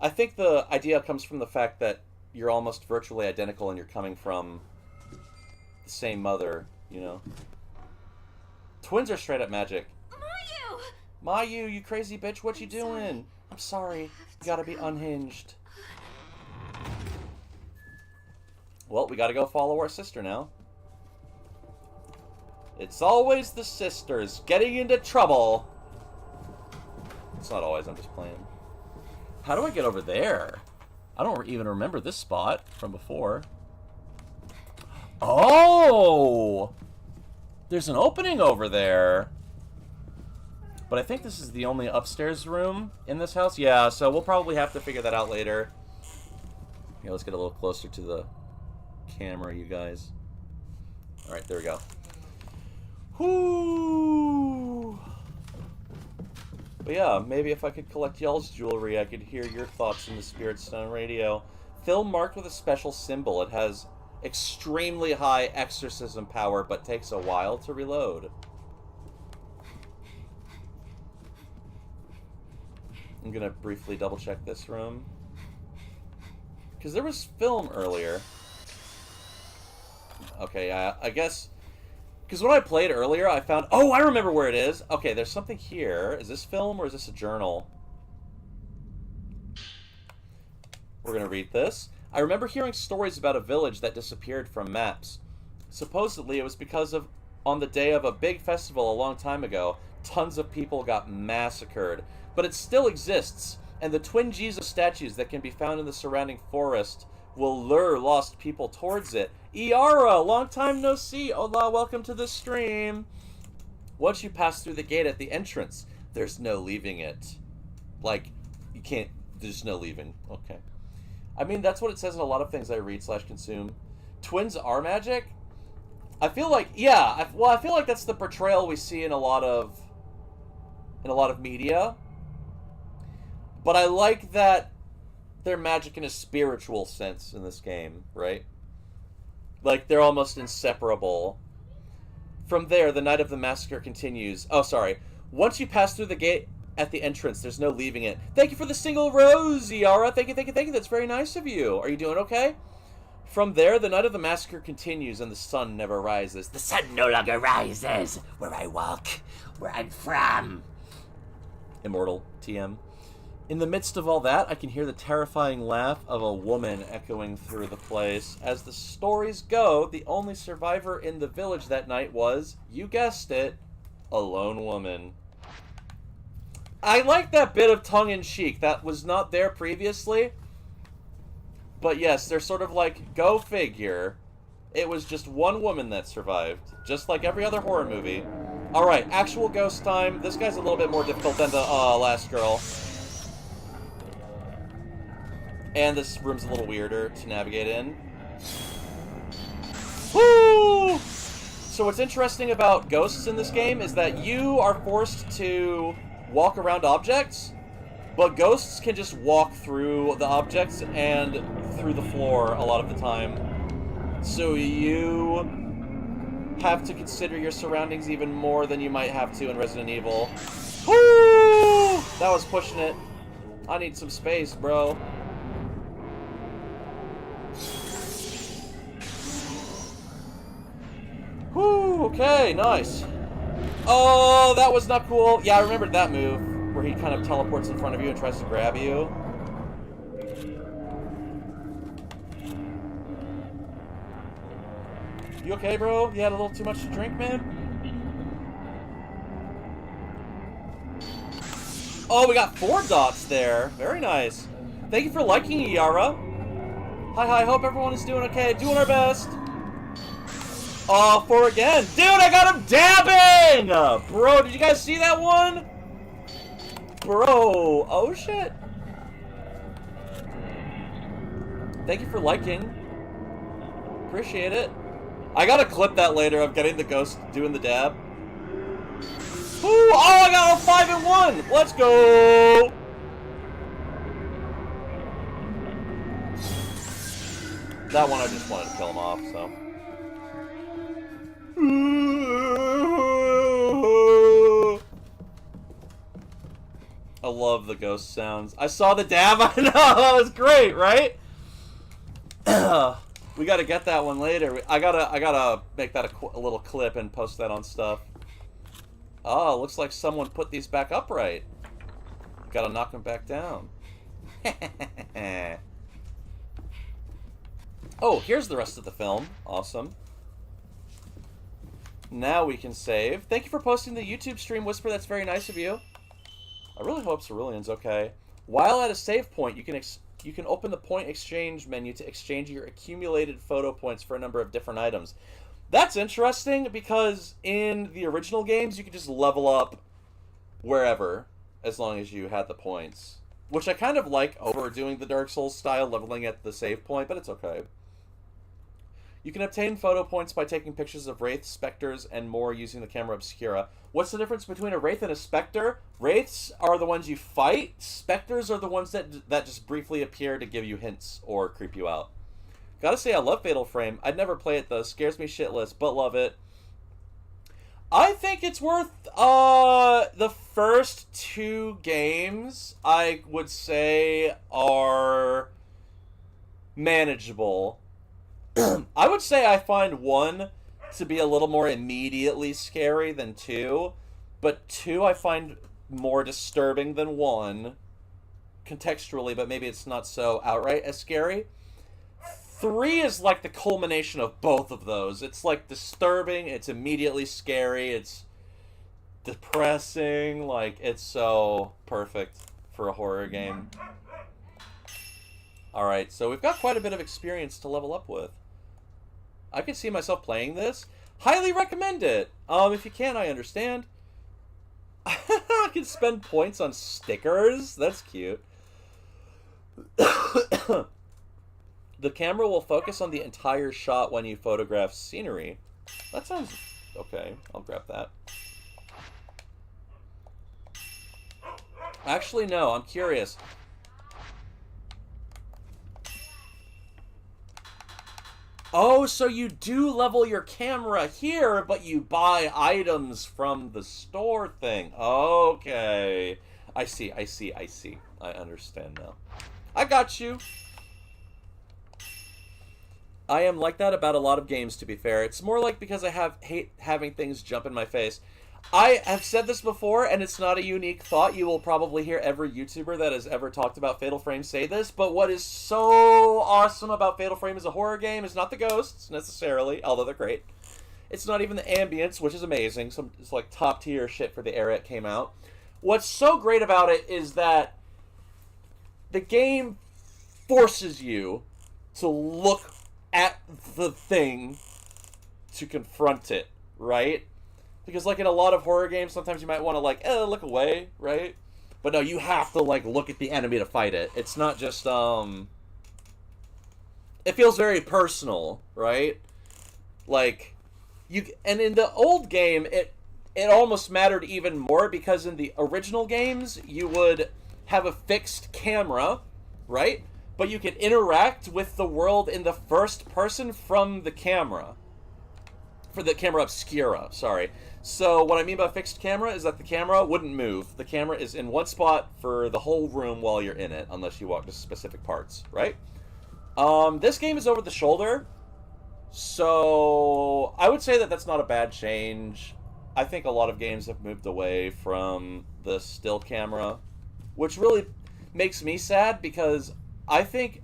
I think the idea comes from the fact that you're almost virtually identical and you're coming from the same mother, you know? Twins are straight up magic. Mayu! Mayu, you crazy bitch, what you doing? I'm sorry. You gotta be unhinged. Well, we gotta go follow our sister now. It's always the sisters getting into trouble. It's not always, I'm just playing. How do I get over there? I don't even remember this spot from before. Oh! There's an opening over there. But I think this is the only upstairs room in this house. Yeah, so we'll probably have to figure that out later. Here, let's get a little closer to the camera, you guys. Alright, there we go. Whoo! But yeah, maybe if I could collect y'all's jewelry, I could hear your thoughts in the Spirit Stone radio. Film marked with a special symbol. It has extremely high exorcism power, but takes a while to reload. I'm gonna briefly double check this room. Because there was film earlier. Okay, I guess... Because when I played earlier, I found... Oh, I remember where it is! Okay, there's something here. Is this film or is this a journal? We're gonna read this. I remember hearing stories about a village that disappeared from maps. Supposedly, it was because of... On the day of a big festival a long time ago, tons of people got massacred. But it still exists, and the twin Jesus statues that can be found in the surrounding forest will lure lost people towards it. Iara, long time no see. Hola, welcome to the stream. Once you pass through the gate at the entrance, there's no leaving it. Like, you can't, there's no leaving. Okay. I mean, that's what it says in a lot of things I read / consume. Twins are magic? I feel like, yeah, I feel like that's the portrayal we see in a lot of media. But I like that they're magic in a spiritual sense in this game, right? Like, they're almost inseparable. From there, the night of the massacre continues. Oh, sorry. Once you pass through the gate at the entrance, there's no leaving it. Thank you for the single rose, Yara. Thank you, thank you, thank you. That's very nice of you. Are you doing okay? From there, the night of the massacre continues, and the sun never rises. The sun no longer rises where I walk, where I'm from. Immortal TM. In the midst of all that, I can hear the terrifying laugh of a woman echoing through the place. As the stories go, the only survivor in the village that night was, you guessed it, a lone woman. I like that bit of tongue-in-cheek. That was not there previously. But yes, they're sort of like, go figure. It was just one woman that survived, just like every other horror movie. Alright, actual ghost time. This guy's a little bit more difficult than the last girl. And this room's a little weirder to navigate in. Woo! So what's interesting about ghosts in this game is that you are forced to walk around objects, but ghosts can just walk through the objects and through the floor a lot of the time. So you have to consider your surroundings even more than you might have to in Resident Evil. Woo! That was pushing it. I need some space, bro. Whew, okay, nice. Oh, that was not cool. Yeah, I remembered that move, where he kind of teleports in front of you and tries to grab you. You okay, bro? You had a little too much to drink, man? Oh, we got 4 dots there. Very nice. Thank you for liking, Yara. Hi, hope everyone is doing okay. Doing our best. Oh, 4 again. Dude, I got him dabbing! Bro, did you guys see that one? Bro, oh shit. Thank you for liking. Appreciate it. I gotta clip that later of getting the ghost doing the dab. Ooh, oh, I got a 5 and 1. Let's go. That one I just wanted to kill him off, so. I love the ghost sounds. I saw the dab. I know, that was great, right? We gotta get that one later. I gotta make that a little clip and post that on stuff. Oh, looks like someone put these back upright. Gotta knock them back down. Oh, here's the rest of the film. Awesome. Now we can save. Thank you for posting the YouTube stream, Whisper. That's very nice of you. I really hope Cerulean's okay. While at a save point, you can open the point exchange menu to exchange your accumulated photo points for a number of different items. That's interesting because in the original games, you could just level up wherever as long as you had the points. Which I kind of like overdoing the Dark Souls style, leveling at the save point, but it's okay. You can obtain photo points by taking pictures of wraiths, specters, and more using the camera obscura. What's the difference between a wraith and a specter? Wraiths are the ones you fight. Specters are the ones that just briefly appear to give you hints or creep you out. Gotta say, I love Fatal Frame. I'd never play it though. Scares me shitless, but love it. I think it's worth the first 2 games, I would say, are manageable. I would say I find 1 to be a little more immediately scary than 2, but 2 I find more disturbing than 1 contextually, but maybe it's not so outright as scary. 3 is like the culmination of both of those. It's like disturbing, it's immediately scary, it's depressing, like it's so perfect for a horror game. Alright, so we've got quite a bit of experience to level up with. I could see myself playing this. Highly recommend it. If you can't, I understand. I can spend points on stickers. That's cute. The camera will focus on the entire shot when you photograph scenery. That sounds okay. I'll grab that. Actually, no. I'm curious. Oh, so you do level your camera here, but you buy items from the store thing. Okay. I see. I understand now. I got you. I am like that about a lot of games, to be fair. It's more like because I hate having things jump in my face. I have said this before, and it's not a unique thought. You will probably hear every YouTuber that has ever talked about Fatal Frame say this, but what is so awesome about Fatal Frame as a horror game is not the ghosts, necessarily, although they're great. It's not even the ambience, which is amazing. It's like top-tier shit for the era it came out. What's so great about it is that the game forces you to look at the thing to confront it, right? Because, like, in a lot of horror games, sometimes you might want to, like, look away, right? But no, you have to, like, look at the enemy to fight it. It's not just, it feels very personal, right? Like, and in the old game, it almost mattered even more because in the original games, you would have a fixed camera, right? But you could interact with the world in the first person from the camera. For the camera obscura, sorry. So what I mean by fixed camera is that the camera wouldn't move. The camera is in one spot for the whole room while you're in it, unless you walk to specific parts, right? This game is over the shoulder, so I would say that that's not a bad change. I think a lot of games have moved away from the still camera, which really makes me sad because I think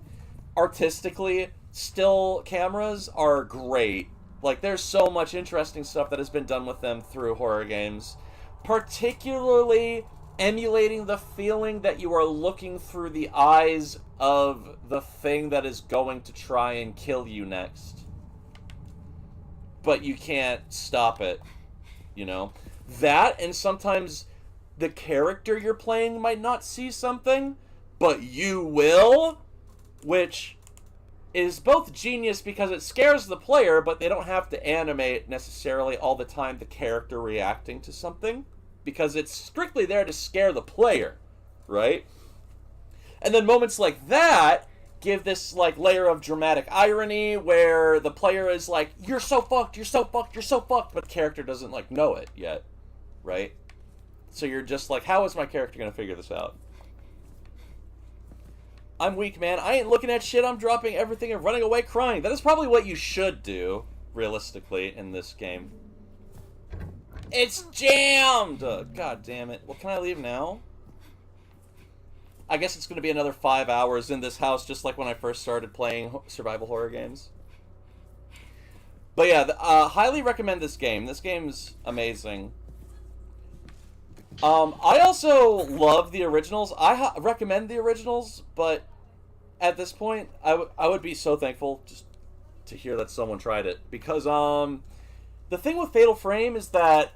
artistically still cameras are great. Like, there's so much interesting stuff that has been done with them through horror games. Particularly emulating the feeling that you are looking through the eyes of the thing that is going to try and kill you next. But you can't stop it, you know? That, and sometimes the character you're playing might not see something, but you will, which is both genius because it scares the player, but they don't have to animate necessarily all the time the character reacting to something, because it's strictly there to scare the player, right? And then moments like that give this like layer of dramatic irony where the player is like, you're so fucked, you're so fucked, you're so fucked, but the character doesn't like know it yet, right? So you're just like, how is my character gonna figure this out? I'm weak, man. I ain't looking at shit. I'm dropping everything and running away crying. That is probably what you should do, realistically, in this game. It's jammed! God damn it. Well, can I leave now? I guess it's going to be another 5 hours in this house, just like when I first started playing survival horror games. But yeah, highly recommend this game. This game's amazing. I also love the originals. I recommend the originals, but at this point, I would be so thankful just to hear that someone tried it. Because the thing with Fatal Frame is that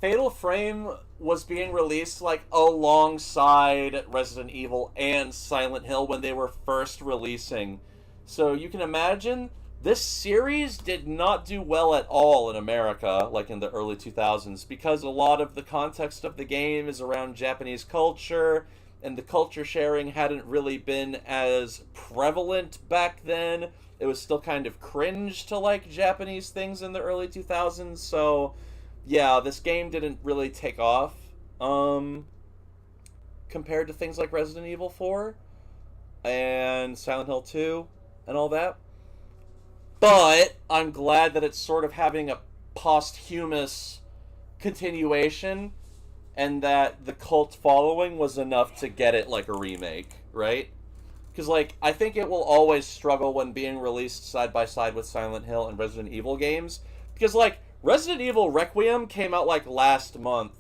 Fatal Frame was being released like alongside Resident Evil and Silent Hill when they were first releasing. So you can imagine this series did not do well at all in America, like in the early 2000s, because a lot of the context of the game is around Japanese culture, and the culture sharing hadn't really been as prevalent back then. It was still kind of cringe to like Japanese things in the early 2000s, so yeah, this game didn't really take off compared to things like Resident Evil 4 and Silent Hill 2 and all that. But I'm glad that it's sort of having a posthumous continuation, and that the cult following was enough to get it like a remake, right? Because, like, I think it will always struggle when being released side by side with Silent Hill and Resident Evil games. Because, like, Resident Evil Requiem came out, like, last month.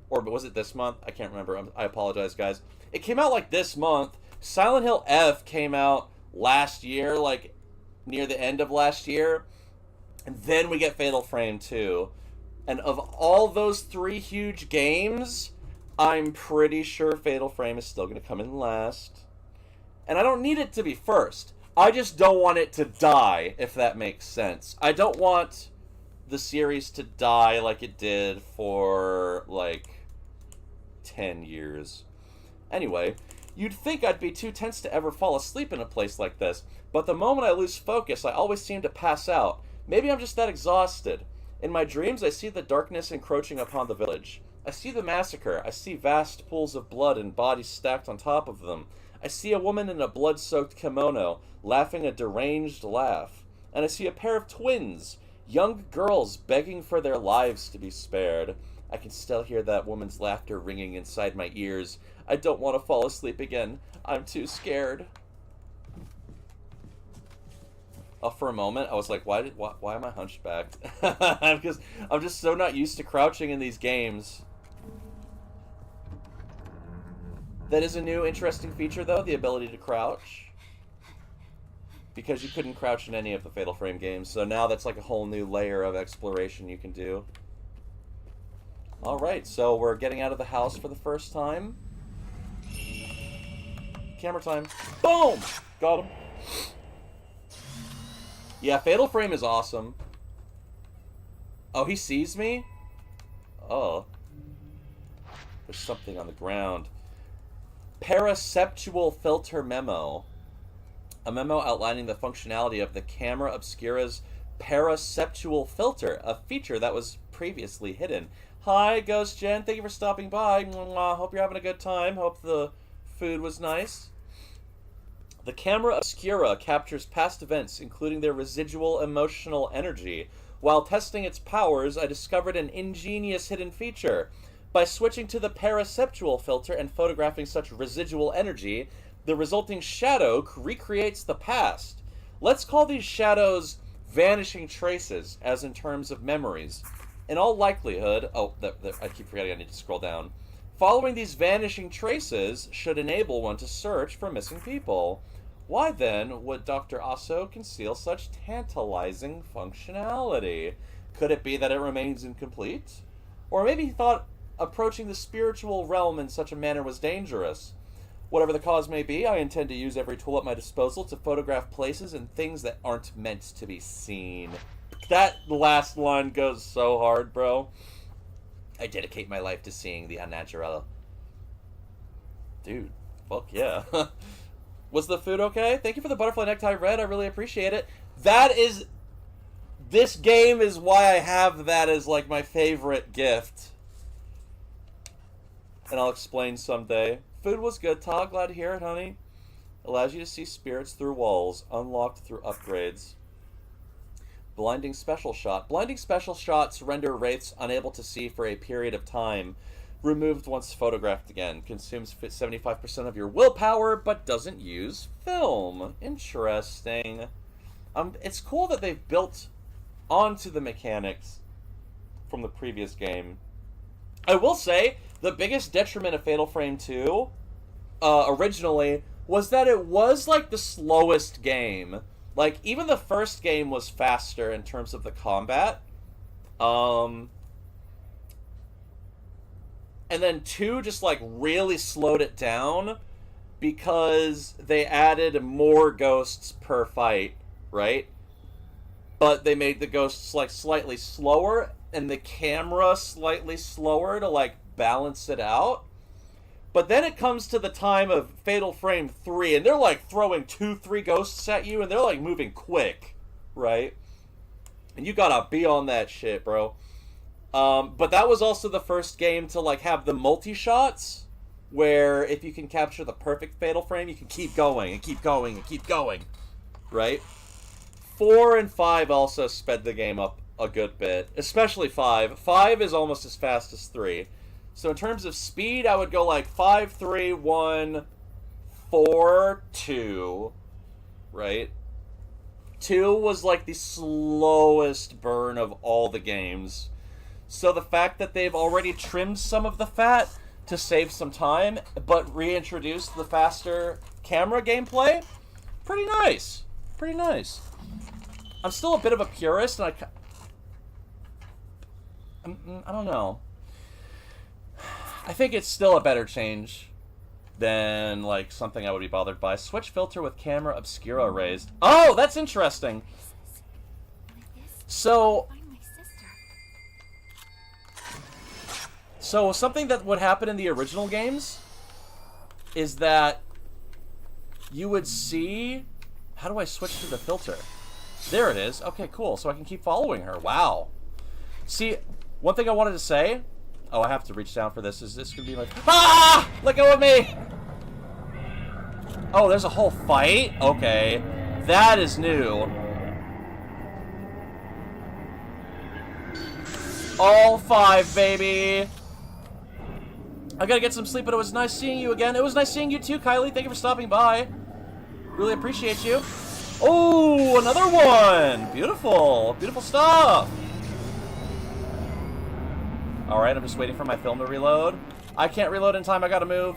Or was it this month? I can't remember. I apologize, guys. It came out, like, this month. Silent Hill F came out last year, like, near the end of last year. And then we get Fatal Frame 2. And of all those three huge games, I'm pretty sure Fatal Frame is still going to come in last. And I don't need it to be first. I just don't want it to die, if that makes sense. I don't want the series to die like it did for, like, 10 years. Anyway, you'd think I'd be too tense to ever fall asleep in a place like this, but the moment I lose focus, I always seem to pass out. Maybe I'm just that exhausted. In my dreams, I see the darkness encroaching upon the village. I see the massacre. I see vast pools of blood and bodies stacked on top of them. I see a woman in a blood-soaked kimono, laughing a deranged laugh. And I see a pair of twins, young girls begging for their lives to be spared. I can still hear that woman's laughter ringing inside my ears. I don't want to fall asleep again. I'm too scared. For a moment, I was like, why am I hunchbacked? Because I'm just so not used to crouching in these games. That is a new interesting feature, though, the ability to crouch. Because you couldn't crouch in any of the Fatal Frame games, so now that's like a whole new layer of exploration you can do. Alright, so we're getting out of the house for the first time. Camera time. Boom! Got him. Yeah, Fatal Frame is awesome. Oh, he sees me? Oh. There's something on the ground. Paraceptual filter memo. A memo outlining the functionality of the camera obscura's paraceptual filter, a feature that was previously hidden. Hi, Ghost Jen. Thank you for stopping by. Hope you're having a good time. Hope the food was nice. The camera obscura captures past events, including their residual emotional energy. While testing its powers, I discovered an ingenious hidden feature. By switching to the paraceptual filter and photographing such residual energy, the resulting shadow recreates the past. Let's call these shadows vanishing traces, as in terms of memories. In all likelihood... I keep forgetting I need to scroll down. Following these vanishing traces should enable one to search for missing people. Why then would Dr. Aso conceal such tantalizing functionality? Could it be that it remains incomplete? Or maybe he thought approaching the spiritual realm in such a manner was dangerous. Whatever the cause may be, I intend to use every tool at my disposal to photograph places and things that aren't meant to be seen. That last line goes so hard, bro. I dedicate my life to seeing the unnatural. Dude, fuck yeah. Was the food okay? Thank you for the butterfly necktie red. I really appreciate it. This game is why I have that as like my favorite gift. And I'll explain someday. Food was good, Todd. Glad to hear it, honey. Allows you to see spirits through walls. Unlocked through upgrades. Blinding special shot. Blinding special shots render wraiths unable to see for a period of time. Removed once photographed again. Consumes 75% of your willpower, but doesn't use film. Interesting. It's cool that they've built onto the mechanics from the previous game. I will say, the biggest detriment of Fatal Frame 2, originally, was that it was, like, the slowest game. Like, even the first game was faster in terms of the combat. And then 2 just, like, really slowed it down because they added more ghosts per fight, right? But they made the ghosts, like, slightly slower and the camera slightly slower to, like, balance it out. But then it comes to the time of Fatal Frame 3, and they're, like, throwing 2-3 ghosts at you, and they're, like, moving quick, right? And you gotta be on that shit, bro. But that was also the first game to, like, have the multi-shots, where if you can capture the perfect Fatal Frame, you can keep going, and keep going, and keep going, right? 4 and 5 also sped the game up a good bit, especially 5. 5 is almost as fast as 3. So in terms of speed, I would go like 5, 3, 1, 4, 2, right? 2 was like the slowest burn of all the games. So the fact that they've already trimmed some of the fat to save some time, but reintroduced the faster camera gameplay, pretty nice. Pretty nice. I'm still a bit of a purist, and I don't know. I think it's still a better change than, like, something I would be bothered by. Switch filter with camera obscura raised. Oh, that's interesting. So something that would happen in the original games is that you would see... How do I switch to the filter? There it is. Okay, cool. So I can keep following her. Wow. See, one thing I wanted to say... Oh, I have to reach down for this. Is this going to be my... Ah! Let go of me! Oh, there's a whole fight? Okay. That is new. All 5, baby! I gotta get some sleep, but it was nice seeing you again. It was nice seeing you too, Kylie. Thank you for stopping by. Really appreciate you. Oh, another one! Beautiful. Beautiful stuff. Alright, I'm just waiting for my film to reload. I can't reload in time, I gotta move.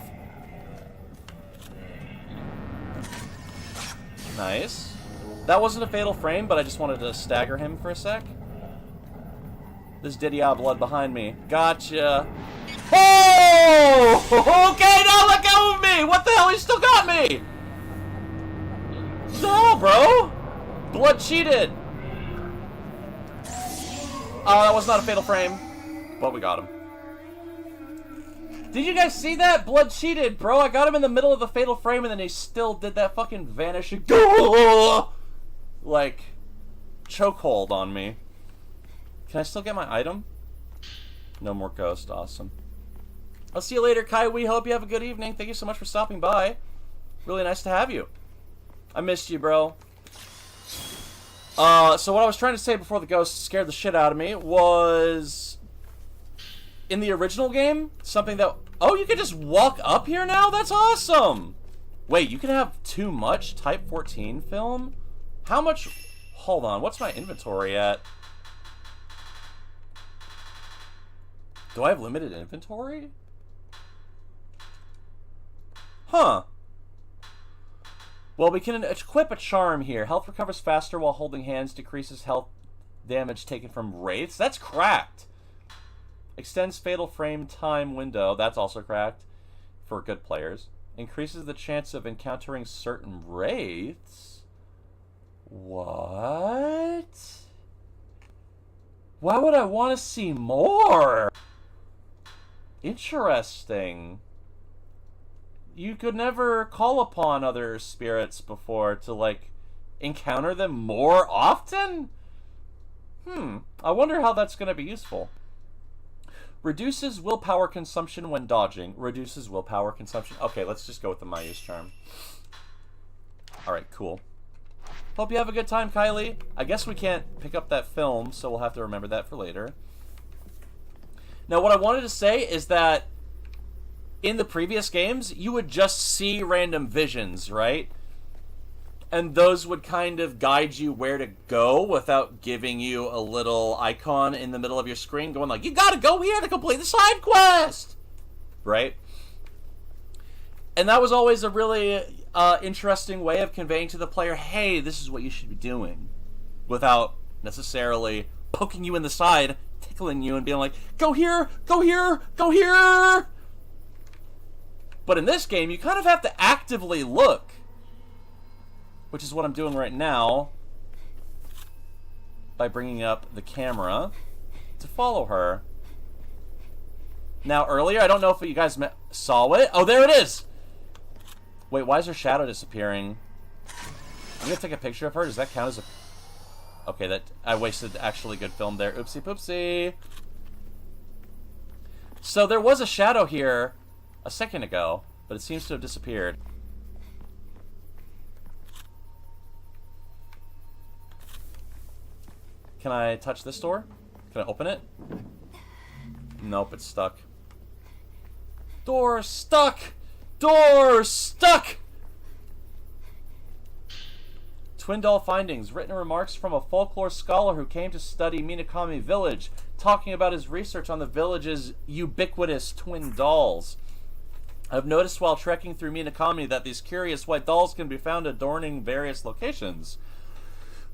Nice. That wasn't a fatal frame, but I just wanted to stagger him for a sec. There's Didier blood behind me. Gotcha. Oh! Okay, now let go of me! What the hell? He still got me! What the hell, bro? Blood cheated. That was not a fatal frame. But we got him. Did you guys see that? Blood cheated, bro. I got him in the middle of the fatal frame and then he still did that fucking vanishing... like, chokehold on me. Can I still get my item? No more ghost. Awesome. I'll see you later, Kai. We hope you have a good evening. Thank you so much for stopping by. Really nice to have you. I missed you, bro. So what I was trying to say before the ghost scared the shit out of me was... In the original game, something that... Oh, you can just walk up here now? That's awesome! Wait, you can have too much Type 14 film? How much... Hold on, what's my inventory at? Do I have limited inventory? Huh. Well, we can equip a charm here. Health recovers faster while holding hands, decreases health damage taken from wraiths. That's cracked. Extends fatal frame time window. That's also cracked for good players. Increases the chance of encountering certain wraiths. What? Why would I want to see more? Interesting. You could never call upon other spirits before to, like, encounter them more often? I wonder how that's going to be useful. Reduces willpower consumption when dodging. Reduces willpower consumption. Okay, let's just go with the Mayu's charm. Alright, cool. Hope you have a good time, Kylie. I guess we can't pick up that film, so we'll have to remember that for later. Now, what I wanted to say is that in the previous games, you would just see random visions, right? And those would kind of guide you where to go without giving you a little icon in the middle of your screen going like, you gotta go here to complete the side quest! Right? And that was always a really interesting way of conveying to the player, hey, this is what you should be doing. Without necessarily poking you in the side, tickling you, and being like, go here, go here, go here! But in this game, you kind of have to actively look. Which is what I'm doing right now. By bringing up the camera to follow her. Now, earlier, I don't know if you guys saw it. Oh, there it is! Wait, why is her shadow disappearing? I'm gonna take a picture of her. Does that count as a... Okay, that I wasted actually good film there. Oopsie poopsie. So there was a shadow here a second ago, but it seems to have disappeared. Can I touch this door? Can I open it? Nope, it's stuck. Door stuck! Door stuck! Twin doll findings. Written remarks from a folklore scholar who came to study Minakami Village, talking about his research on the village's ubiquitous twin dolls. I've noticed while trekking through Minakami that these curious white dolls can be found adorning various locations.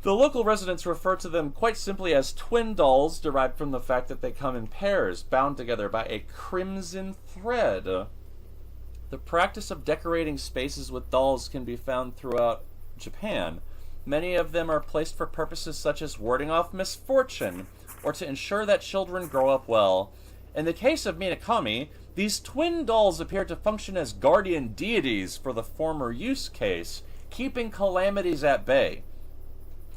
The local residents refer to them quite simply as twin dolls, derived from the fact that they come in pairs, bound together by a crimson thread. The practice of decorating spaces with dolls can be found throughout Japan. Many of them are placed for purposes such as warding off misfortune, or to ensure that children grow up well. In the case of Minakami, these twin dolls appear to function as guardian deities for the former use case, keeping calamities at bay.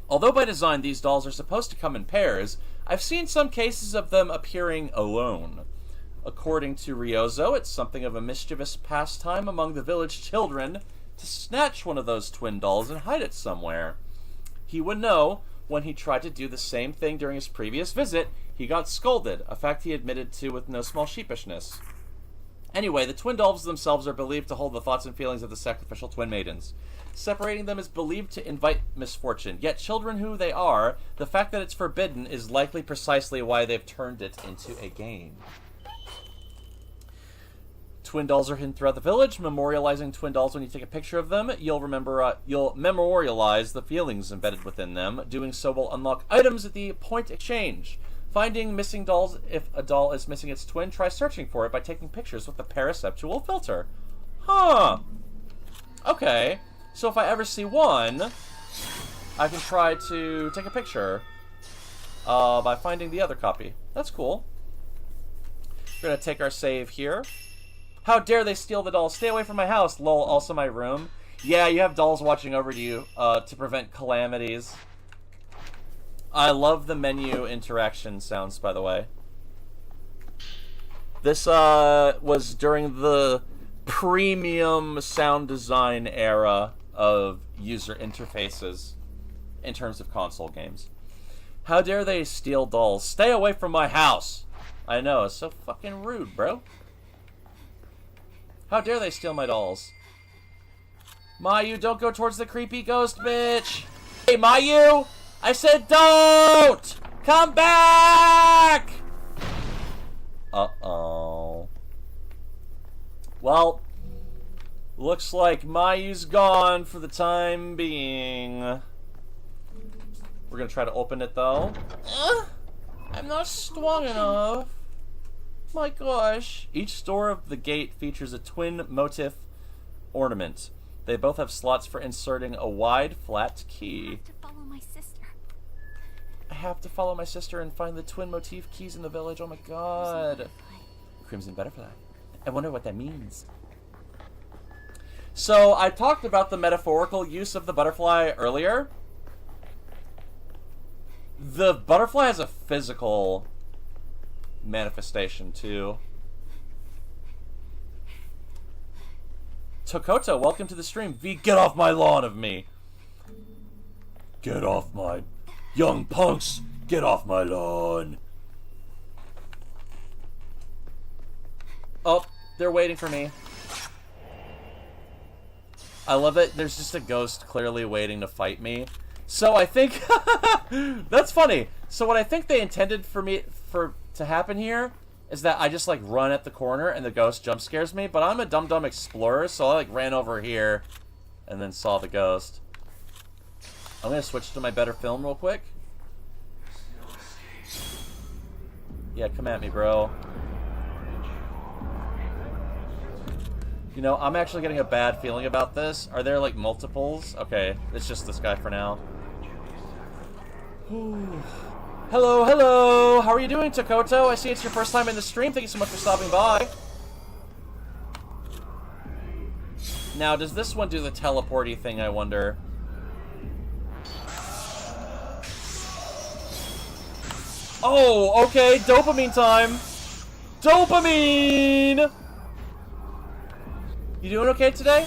Although by design these dolls are supposed to come in pairs, I've seen some cases of them appearing alone. According to Ryozo, it's something of a mischievous pastime among the village children to snatch one of those twin dolls and hide it somewhere. He would know when he tried to do the same thing during his previous visit, he got scolded, a fact he admitted to with no small sheepishness. Anyway, the twin dolls themselves are believed to hold the thoughts and feelings of the sacrificial twin maidens. Separating them is believed to invite misfortune, yet children who they are, the fact that it's forbidden is likely precisely why they've turned it into a game. Twin dolls are hidden throughout the village. Memorializing twin dolls, when you take a picture of them, you'll memorialize the feelings embedded within them. Doing so will unlock items at the point exchange. Finding missing dolls. If a doll is missing its twin, try searching for it by taking pictures with the paraceptual filter. Huh. Okay. So if I ever see one, I can try to take a picture by finding the other copy. That's cool. We're going to take our save here. How dare they steal the dolls? Stay away from my house. Lol, also my room. Yeah, you have dolls watching over you to prevent calamities. I love the menu interaction sounds, by the way. This was during the premium sound design era of user interfaces in terms of console games. How dare they steal dolls? Stay away from my house! I know, it's so fucking rude, bro. How dare they steal my dolls? Mayu, don't go towards the creepy ghost, bitch! Hey, Mayu! I said don't! Come back! Uh-oh. Well, Looks like Mayu's gone for the time being. We're gonna try to open it though. I'm not strong enough. My gosh. Each door of the gate features a twin motif ornament. They both have slots for inserting a wide, flat key. To follow my sister. I have to follow my sister and find the twin motif keys in the village. Oh my god. Crimson butterfly. I wonder what that means. So, I talked about the metaphorical use of the butterfly earlier. The butterfly has a physical manifestation, too. Tokoto, welcome to the stream. V, get off my lawn of me. Get off my... Young punks, get off my lawn. Oh, they're waiting for me. I love it. There's just a ghost clearly waiting to fight me. So I think... That's funny. So what I think they intended to happen here is that I just, like, run at the corner and the ghost jump scares me. But I'm a dumb explorer, so I, like, ran over here and then saw the ghost. I'm going to switch to my better film real quick. Yeah, come at me, bro. You know, I'm actually getting a bad feeling about this. Are there, like, multiples? Okay, it's just this guy for now. Hello, hello! How are you doing, Tokoto? I see it's your first time in the stream. Thank you so much for stopping by. Now, does this one do the teleporty thing, I wonder? Oh, okay, dopamine time! Dopamine! You doing okay today?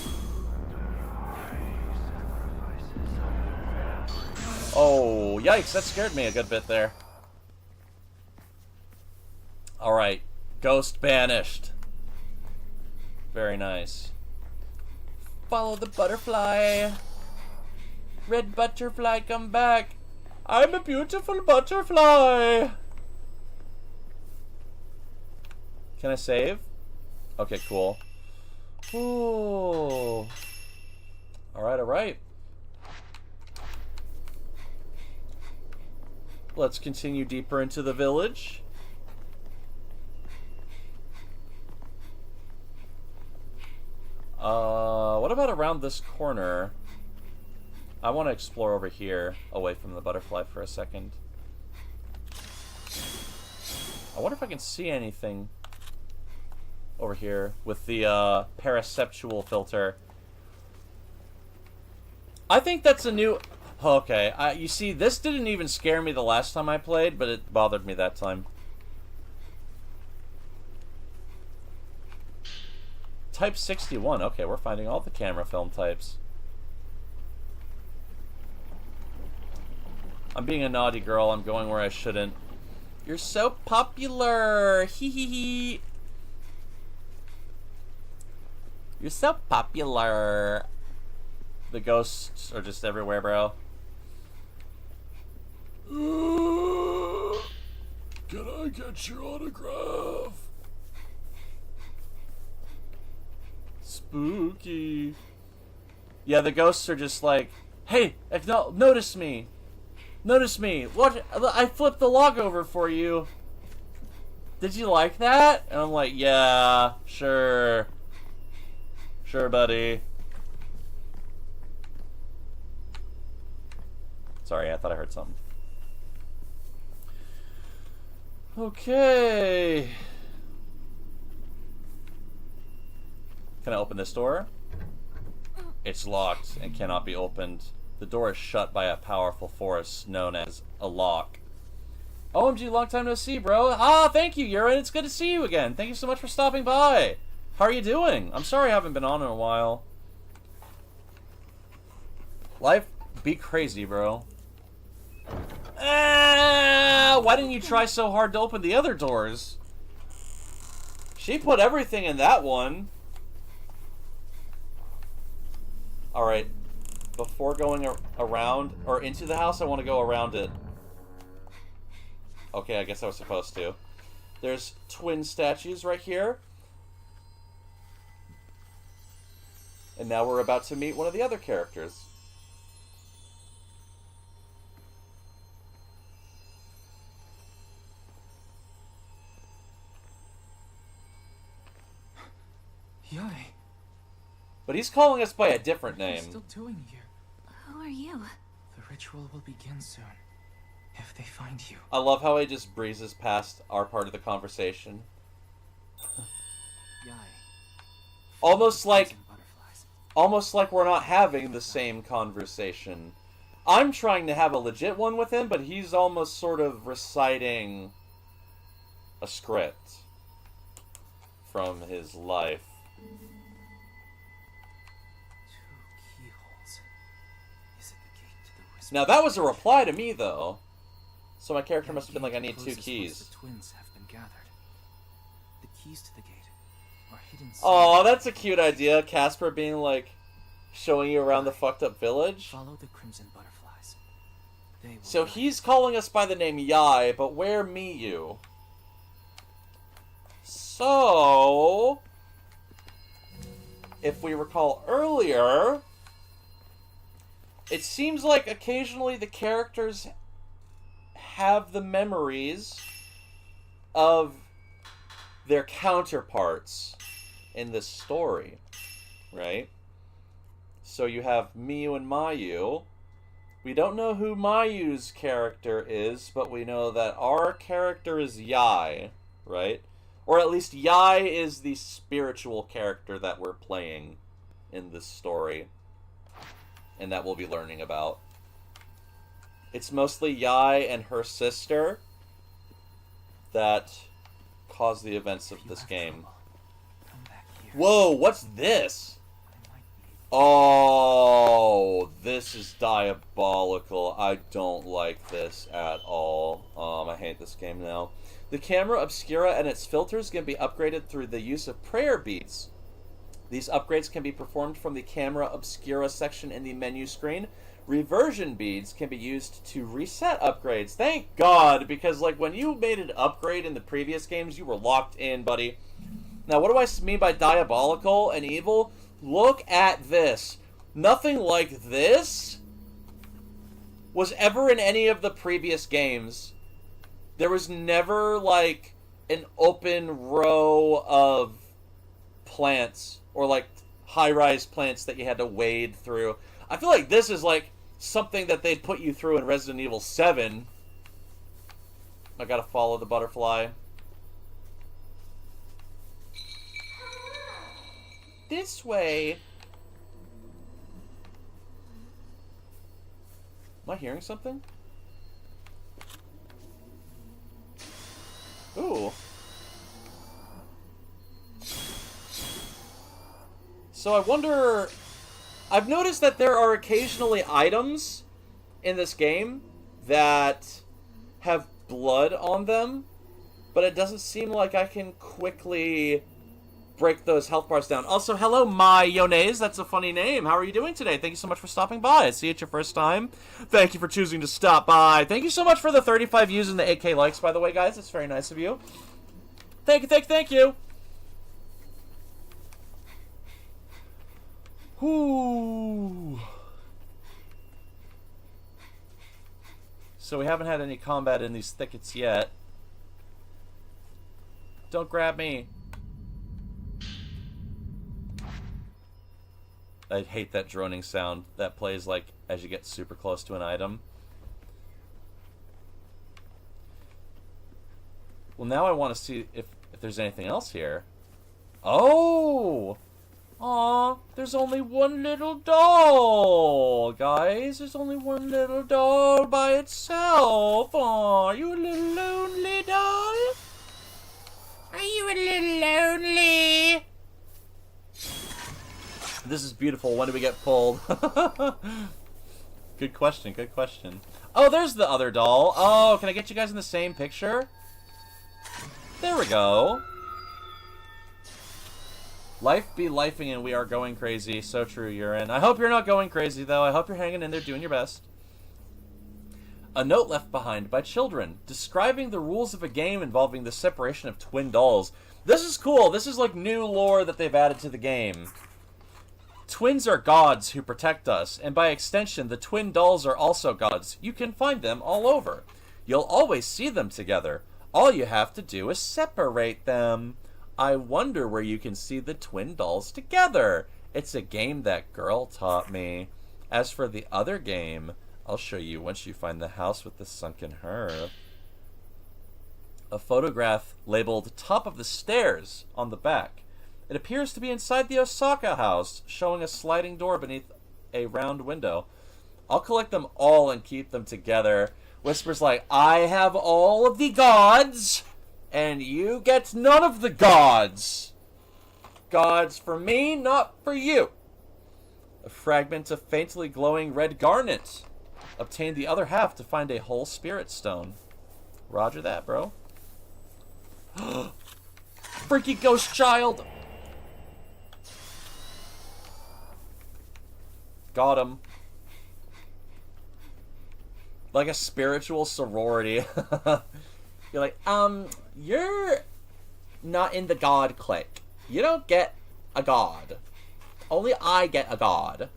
Oh, yikes, that scared me a good bit there. Alright, ghost banished. Very nice. Follow the butterfly. Red butterfly, come back. I'm a beautiful butterfly. Can I save? Okay, cool. Ooh. Alright, alright. Let's continue deeper into the village. What about around this corner? I want to explore over here, away from the butterfly for a second. I wonder if I can see anything over here with the paraceptual filter. I think that's a new... Okay, you see, this didn't even scare me the last time I played, but it bothered me that time. Type 61. Okay, we're finding all the camera film types. I'm being a naughty girl. I'm going where I shouldn't. You're so popular. Hee hee hee. You're so popular. The ghosts are just everywhere, bro. Can I get your autograph? Spooky. Yeah, the ghosts are just like, hey, notice me. Notice me. What? I flipped the log over for you. Did you like that? And I'm like, yeah, sure. Sure, buddy. Sorry, I thought I heard something. Okay. Can I open this door? It's locked and cannot be opened. The door is shut by a powerful force known as a lock. OMG, long time no see, bro. Ah, thank you, Urine. It's good to see you again. Thank you so much for stopping by. How are you doing? I'm sorry I haven't been on in a while. Life be crazy, bro. Ah, why didn't you try so hard to open the other doors? She put everything in that one. Alright. Before going around, or into the house, I want to go around it. Okay, I guess I was supposed to. There's twin statues right here. And now we're about to meet one of the other characters. Yay. But he's calling us by a different What are you name. still doing here? Who are you? The ritual will begin soon. If they find you. I love how he just breezes past our part of the conversation. Yay. Almost like Butterflies. we're not having the same conversation. I'm trying to have a legit one with him, but he's almost sort of reciting a script from his life. 2 keyholes. Is it the gate to the whisper? Now that was a reply to me, though. So my character must have been like, I need 2 Closes once keys. The twins have been gathered. The keys to the gate are hidden. Oh, that's a cute idea. Casper being like, showing you around the fucked up village. Follow the crimson butterflies. They will So guide he's calling us by the name Yai, but where me you? So, if we recall earlier, it seems like occasionally the characters have the memories of their counterparts in this story, right? So you have Miyu and Mayu. We don't know who Mayu's character is, but we know that our character is Yai, right? Or at least Yai is the spiritual character that we're playing in this story, and that we'll be learning about. It's mostly Yai and her sister that cause the events of If you this have game. trouble, come back here. Whoa, what's this? I might be Oh, this is diabolical. I don't like this at all. I hate this game now. The camera obscura and its filters can be upgraded through the use of prayer beads. These upgrades can be performed from the camera obscura section in the menu screen. Reversion beads can be used to reset upgrades. Thank God, because like when you made an upgrade in the previous games, you were locked in, buddy. Now, what do I mean by diabolical and evil? Look at this. Nothing like this was ever in any of the previous games. There was never, like, an open row of plants or, like, high-rise plants that you had to wade through. I feel like this is, like, something that they'd put you through in Resident Evil 7. I gotta follow the butterfly. This way. Am I hearing something? Ooh. So I wonder... I've noticed that there are occasionally items in this game that have blood on them, but it doesn't seem like I can quickly break those health bars down. Also, hello, Mayonnaise. That's a funny name. How are you doing today? Thank you so much for stopping by. I see it's your first time. Thank you for choosing to stop by. Thank you so much for the 35 views and the 8K likes, by the way, guys. It's very nice of you. Thank you, thank you. Ooh. So we haven't had any combat in these thickets yet. Don't grab me. I hate that droning sound that plays like as you get super close to an item. Well, now I want to see if there's anything else here. Oh! Aw, there's only one little doll, guys. There's only one little doll by itself. Aw, are you a little lonely doll? Are you a little lonely? This is beautiful. When do we get pulled? Good question, good question. Oh, there's the other doll. Oh, can I get you guys in the same picture? There we go. Life be lifing and we are going crazy. So true, Urine. I hope you're not going crazy, though. I hope you're hanging in there doing your best. A note left behind by children, describing the rules of a game involving the separation of twin dolls. This is cool. This is like new lore that they've added to the game. Twins are gods who protect us, and by extension, the twin dolls are also gods. You can find them all over. You'll always see them together. All you have to do is separate them. I wonder where you can see the twin dolls together. It's a game that girl taught me. As for the other game, I'll show you once you find the house with the sunken hearth. A photograph labeled Top of the Stairs on the back. It appears to be inside the Osaka house, showing a sliding door beneath a round window. I'll collect them all and keep them together. Whispers like, I have all of the gods, and you get none of the gods. Gods for me, not for you. A fragment of faintly glowing red garnet. Obtain the other half to find a whole spirit stone. Roger that, bro. Freaky ghost child. Got him. Like a spiritual sorority. You're like, you're not in the god clique. You don't get a god. Only I get a god.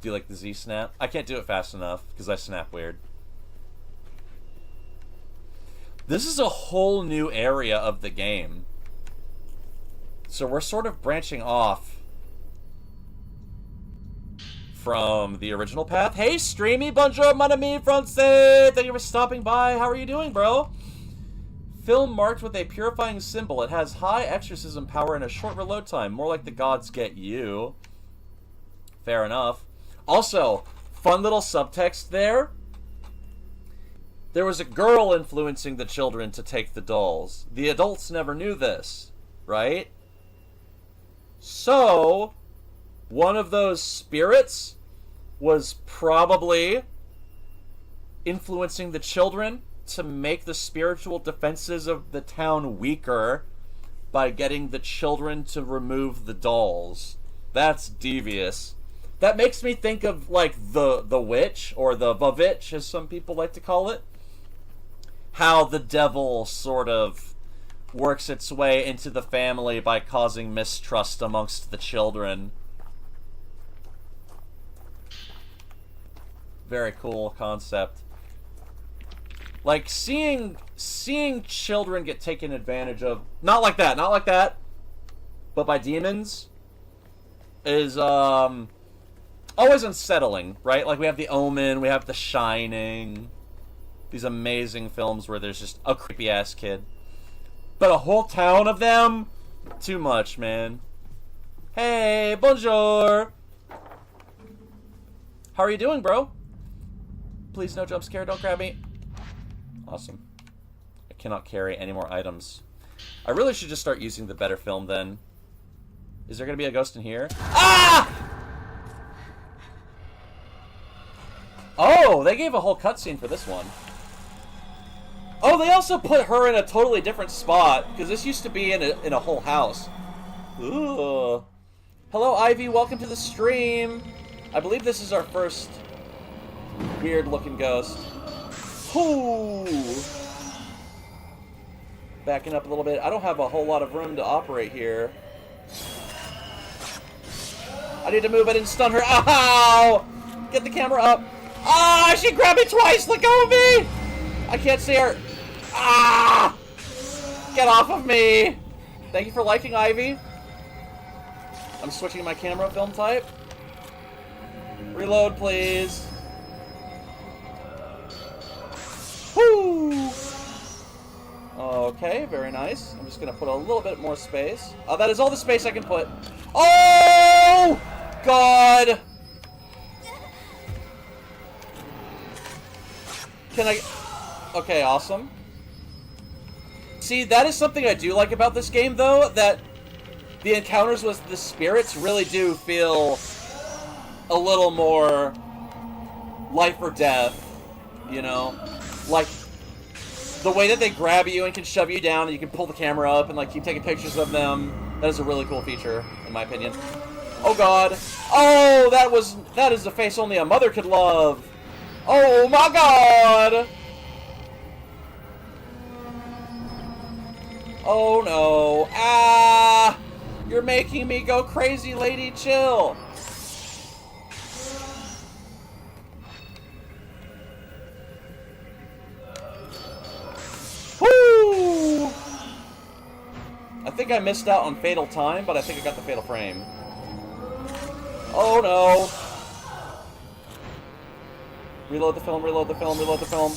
Do you like the Z snap? I can't do it fast enough because I snap weird. This is a whole new area of the game. So we're sort of branching off from the original path. Hey, Streamy, bonjour, mon ami français. Thank you for stopping by. How are you doing, bro? Film marked with a purifying symbol. It has high exorcism power and a short reload time. More like the gods get you. Fair enough. Also, fun little subtext there. There was a girl influencing the children to take the dolls. The adults never knew this, right? So, one of those spirits was probably influencing the children to make the spiritual defenses of the town weaker by getting the children to remove the dolls. That's devious. That makes me think of, like, the witch, or the vavitch, as some people like to call it. How the devil sort of works its way into the family by causing mistrust amongst the children. Very cool concept. Like, seeing children get taken advantage of, not like that, but by demons, is, always unsettling, right? Like, we have The Omen, we have The Shining, these amazing films where there's just a creepy-ass kid. But a whole town of them? Too much, man. Hey, bonjour! How are you doing, bro? Please, no jump scare, don't grab me. Awesome. I cannot carry any more items. I really should just start using the better film, then. Is there gonna be a ghost in here? Ah! Oh, they gave a whole cutscene for this one. Oh, they also put her in a totally different spot, because this used to be in a whole house. Ooh. Hello, Ivy. Welcome to the stream. I believe this is our first weird-looking ghost. Ooh. Backing up a little bit. I don't have a whole lot of room to operate here. I need to move. I didn't stun her. Ow! Get the camera up. Ah! She grabbed me twice. Let go of me! I can't see her. Ah! Get off of me! Thank you for liking, Ivy. I'm switching my camera film type. Reload, please. Whoo! Okay, very nice. I'm just gonna put a little bit more space. Oh, that is all the space I can put. Oh! God! Can I... Okay, awesome. See, that is something I do like about this game, though, that the encounters with the spirits really do feel a little more life or death, you know? Like, the way that they grab you and can shove you down and you can pull the camera up and, like, keep taking pictures of them, that is a really cool feature, in my opinion. Oh, God. Oh, that is a face only a mother could love. Oh, my God! Oh, no. Ah! You're making me go crazy, lady. Chill. Woo! I think I missed out on Fatal Time, but I think I got the Fatal Frame. Oh no. Reload the film, reload the film, reload the film.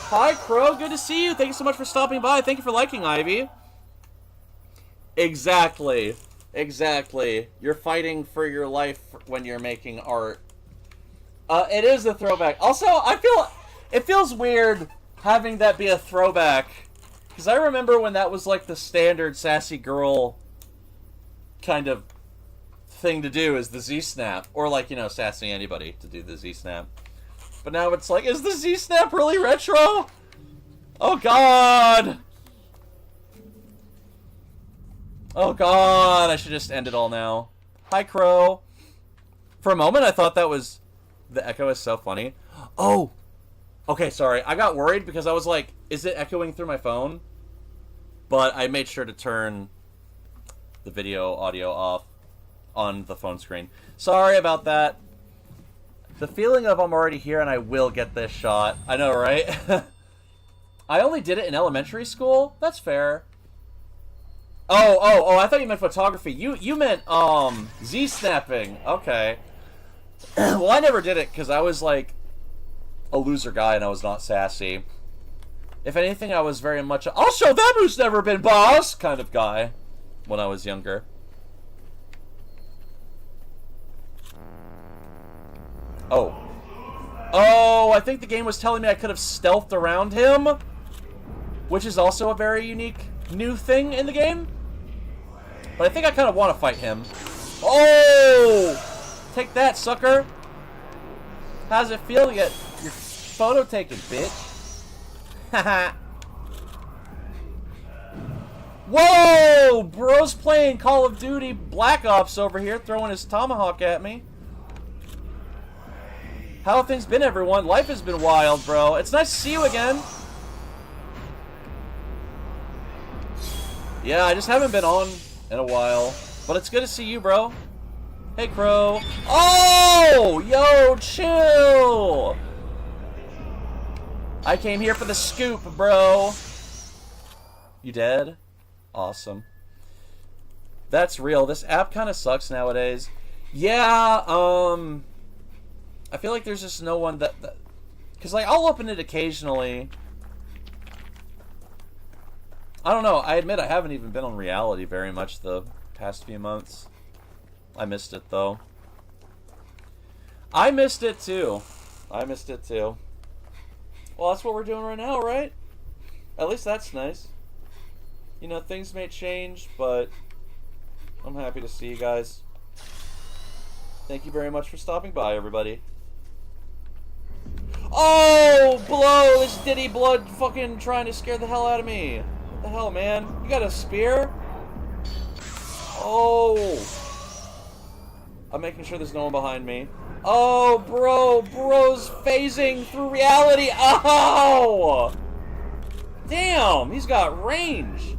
Hi, Crow. Good to see you. Thank you so much for stopping by. Thank you for liking, Ivy. Exactly. Exactly. You're fighting for your life when you're making art. It is a throwback. Also, I feel... It feels weird having that be a throwback. Because I remember when that was like the standard sassy girl kind of thing to do is the Z-Snap. Or like, you know, sassy anybody to do the Z-Snap. But now it's like, is the Z-Snap really retro? Oh god! Oh god, I should just end it all now. Hi, Crow. For a moment, I thought that was... The echo is so funny. Oh! Okay, sorry. I got worried because I was like, is it echoing through my phone? But I made sure to turn the video audio off on the phone screen. Sorry about that. The feeling of I'm already here and I will get this shot. I know, right? I only did it in elementary school? That's fair. Oh, I thought you meant photography. You meant, Z-snapping. Okay. Well, I never did it because I was, like, a loser guy and I was not sassy. If anything, I was very much a, I'll show them who's never been boss kind of guy when I was younger. Oh, I think the game was telling me I could have stealthed around him, which is also a very unique new thing in the game. But I think I kind of want to fight him. Oh! Take that, sucker! How's it feel to get your photo taken, bitch? Haha. Whoa! Bro's playing Call of Duty Black Ops over here, throwing his tomahawk at me. How have things been, everyone? Life has been wild, bro. It's nice to see you again. Yeah, I just haven't been on in a while. But it's good to see you, bro. Hey, Crow. Oh! Yo, chill! I came here for the scoop, bro. You dead? Awesome. That's real. This app kind of sucks nowadays. Yeah, I feel like there's just no one that... Because, like, I'll open it occasionally. I don't know. I admit I haven't even been on reality very much the past few months. I missed it, though. I missed it, too. I missed it, too. Well, that's what we're doing right now, right? At least that's nice. You know, things may change, but I'm happy to see you guys. Thank you very much for stopping by, everybody. Oh, blow! This Diddy Blood fucking trying to scare the hell out of me. What the hell, man? You got a spear? Oh. I'm making sure there's no one behind me. Oh, bro's phasing through reality. Oh! Damn, he's got range.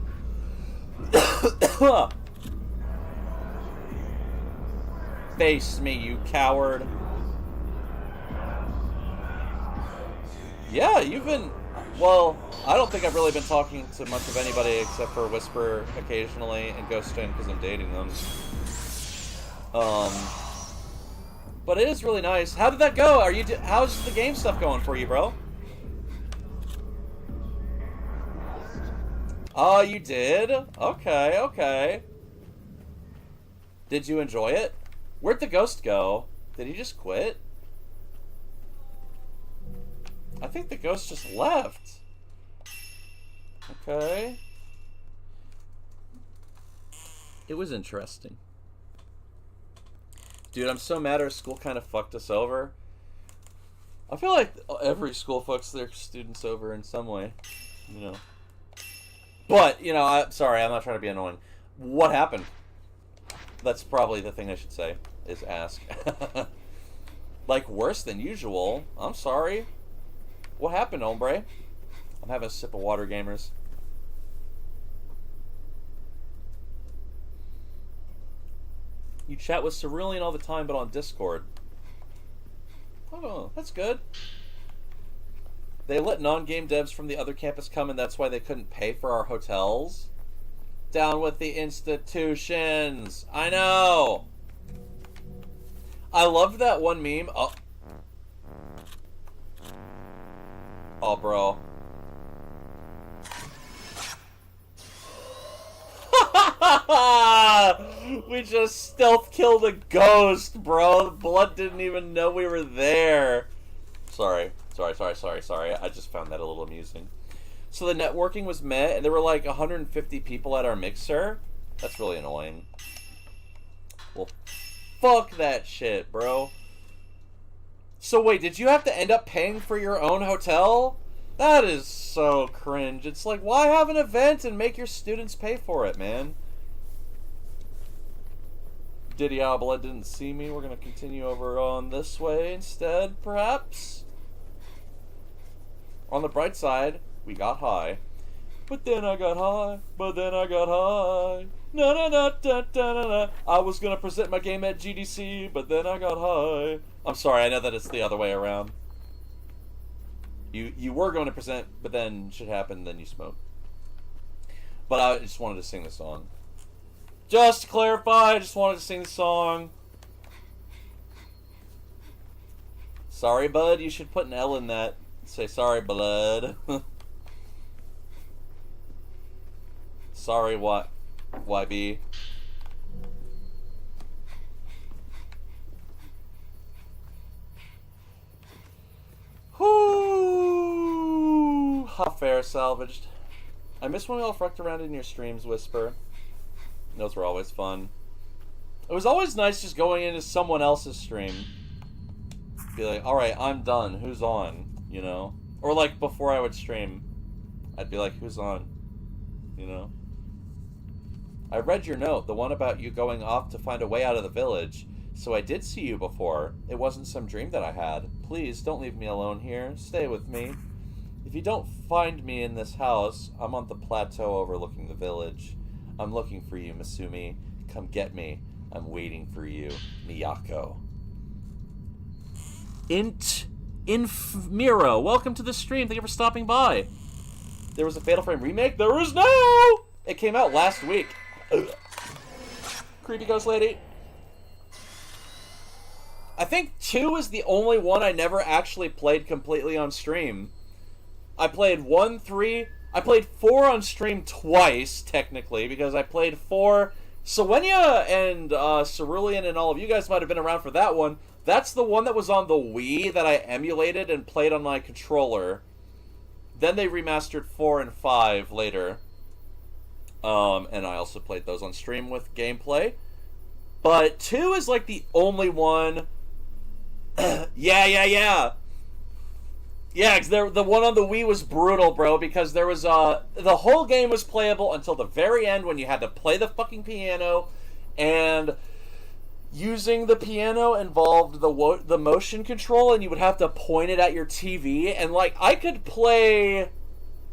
Face me, you coward. Yeah, you've been... Well, I don't think I've really been talking to much of anybody except for Whisper occasionally and Ghostin because I'm dating them. But it is really nice. How did that go? How's the game stuff going for you, bro? Oh, you did? Okay, okay. Did you enjoy it? Where'd the ghost go? Did he just quit? I think the ghost just left. Okay. It was interesting. Dude, I'm so mad our school kind of fucked us over. I feel like every school fucks their students over in some way. You know. But, you know, I'm sorry, I'm not trying to be annoying. What happened? That's probably the thing I should say, is ask. Like, worse than usual. I'm sorry. What happened, hombre? I'm having a sip of water, gamers. You chat with Cerulean all the time, but on Discord. Oh, that's good. They let non-game devs from the other campus come, and that's why they couldn't pay for our hotels. Down with the institutions. I know. I loved that one meme. Oh, bro. We just stealth killed a ghost, bro. Blood didn't even know we were there. Sorry. I just found that a little amusing. So the networking was met, and there were like 150 people at our mixer. That's really annoying. Well, fuck that shit, bro. So wait, did you have to end up paying for your own hotel? That is so cringe. It's like, why have an event and make your students pay for it, man? Diablo didn't see me. We're going to continue over on this way instead, perhaps. On the bright side, we got high. But then I got high. Na na na da da na na. I was going to present my game at GDC, but then I got high. I'm sorry, I know that it's the other way around. You were going to present, but then shit happened, then you smoked. But I just wanted to sing the song. Just to clarify, I just wanted to sing the song. Sorry, bud. You should put an L in that. Say, sorry, blood. Sorry, what? YB. Whoo! Hot fair salvaged. I miss when we all fucked around in your streams, Whisper. Those were always fun. It was always nice just going into someone else's stream. Be like, alright, I'm done. Who's on? You know? Or like, before I would stream, I'd be like, who's on? You know? I read your note, the one about you going off to find a way out of the village. So I did see you before. It wasn't some dream that I had. Please, don't leave me alone here. Stay with me. If you don't find me in this house, I'm on the plateau overlooking the village. I'm looking for you, Masumi. Come get me. I'm waiting for you, Miyako. Infmiro, welcome to the stream. Thank you for stopping by. There was a Fatal Frame remake? There is no! It came out last week. Creepy Ghost Lady. I think 2 is the only one I never actually played completely on stream. I played 1, 3... I played 4 on stream twice, technically, because I played 4... Sowenia and Cerulean and all of you guys might have been around for that one. That's the one that was on the Wii that I emulated and played on my controller. Then they remastered 4 and 5 later. And I also played those on stream with gameplay. But 2 is like the only one... Yeah, because the one on the Wii was brutal, bro, because there was, the whole game was playable until the very end when you had to play the fucking piano, and using the piano involved the motion control, and you would have to point it at your TV, and, like, I could play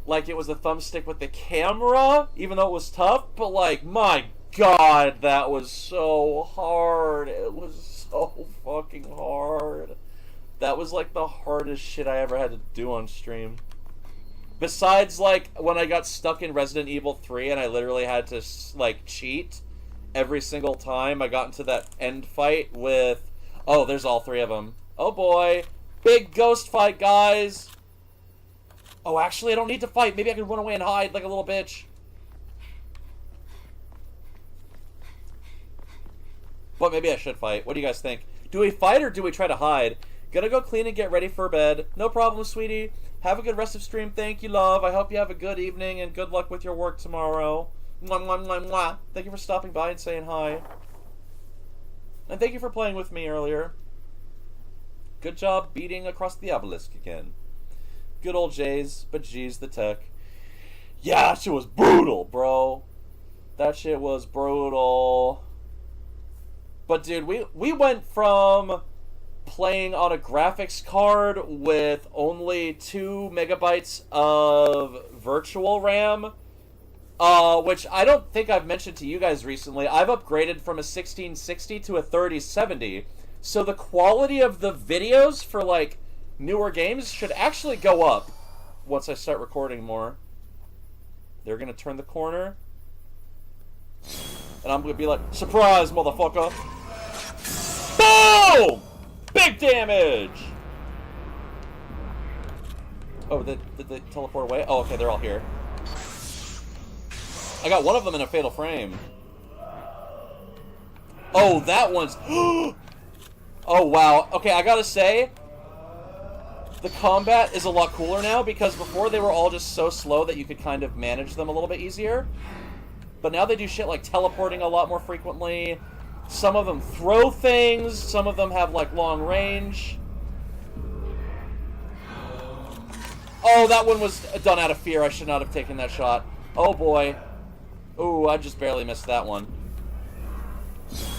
like it was a thumbstick with the camera, even though it was tough, but, like, my god, that was so hard. It was so fucking hard. That was, like, the hardest shit I ever had to do on stream. Besides, like, when I got stuck in Resident Evil 3 and I literally had to, like, cheat every single time I got into that end fight with... Oh, there's all 3 of them. Oh, boy. Big ghost fight, guys. Oh, actually, I don't need to fight. Maybe I can run away and hide like a little bitch. But maybe I should fight. What do you guys think? Do we fight or do we try to hide? Gonna go clean and get ready for bed. No problem, sweetie. Have a good rest of stream. Thank you, love. I hope you have a good evening and good luck with your work tomorrow. Mwah, mwah, mwah, mwah. Thank you for stopping by and saying hi. And thank you for playing with me earlier. Good job beating across the obelisk again. Good old Jays, but geez, the tech. Yeah, that shit was brutal, bro. That shit was brutal. But dude, we went from playing on a graphics card with only 2 megabytes of virtual RAM Which I don't think I've mentioned to you guys recently. I've upgraded from a 1660 to a 3070. So the quality of the videos for, like, newer games should actually go up once I start recording more. They're gonna turn the corner. And I'm gonna be like, surprise, motherfucker! Boom! Big damage! Oh, did they teleport away? Oh, okay, they're all here. I got one of them in a fatal frame. Oh, that one's... Oh, wow. Okay, I gotta say, the combat is a lot cooler now, because before they were all just so slow that you could kind of manage them a little bit easier. But now they do shit like teleporting a lot more frequently. Some of them throw things. Some of them have, like, long range. Oh, that one was done out of fear. I should not have taken that shot. Oh, boy. Ooh, I just barely missed that one.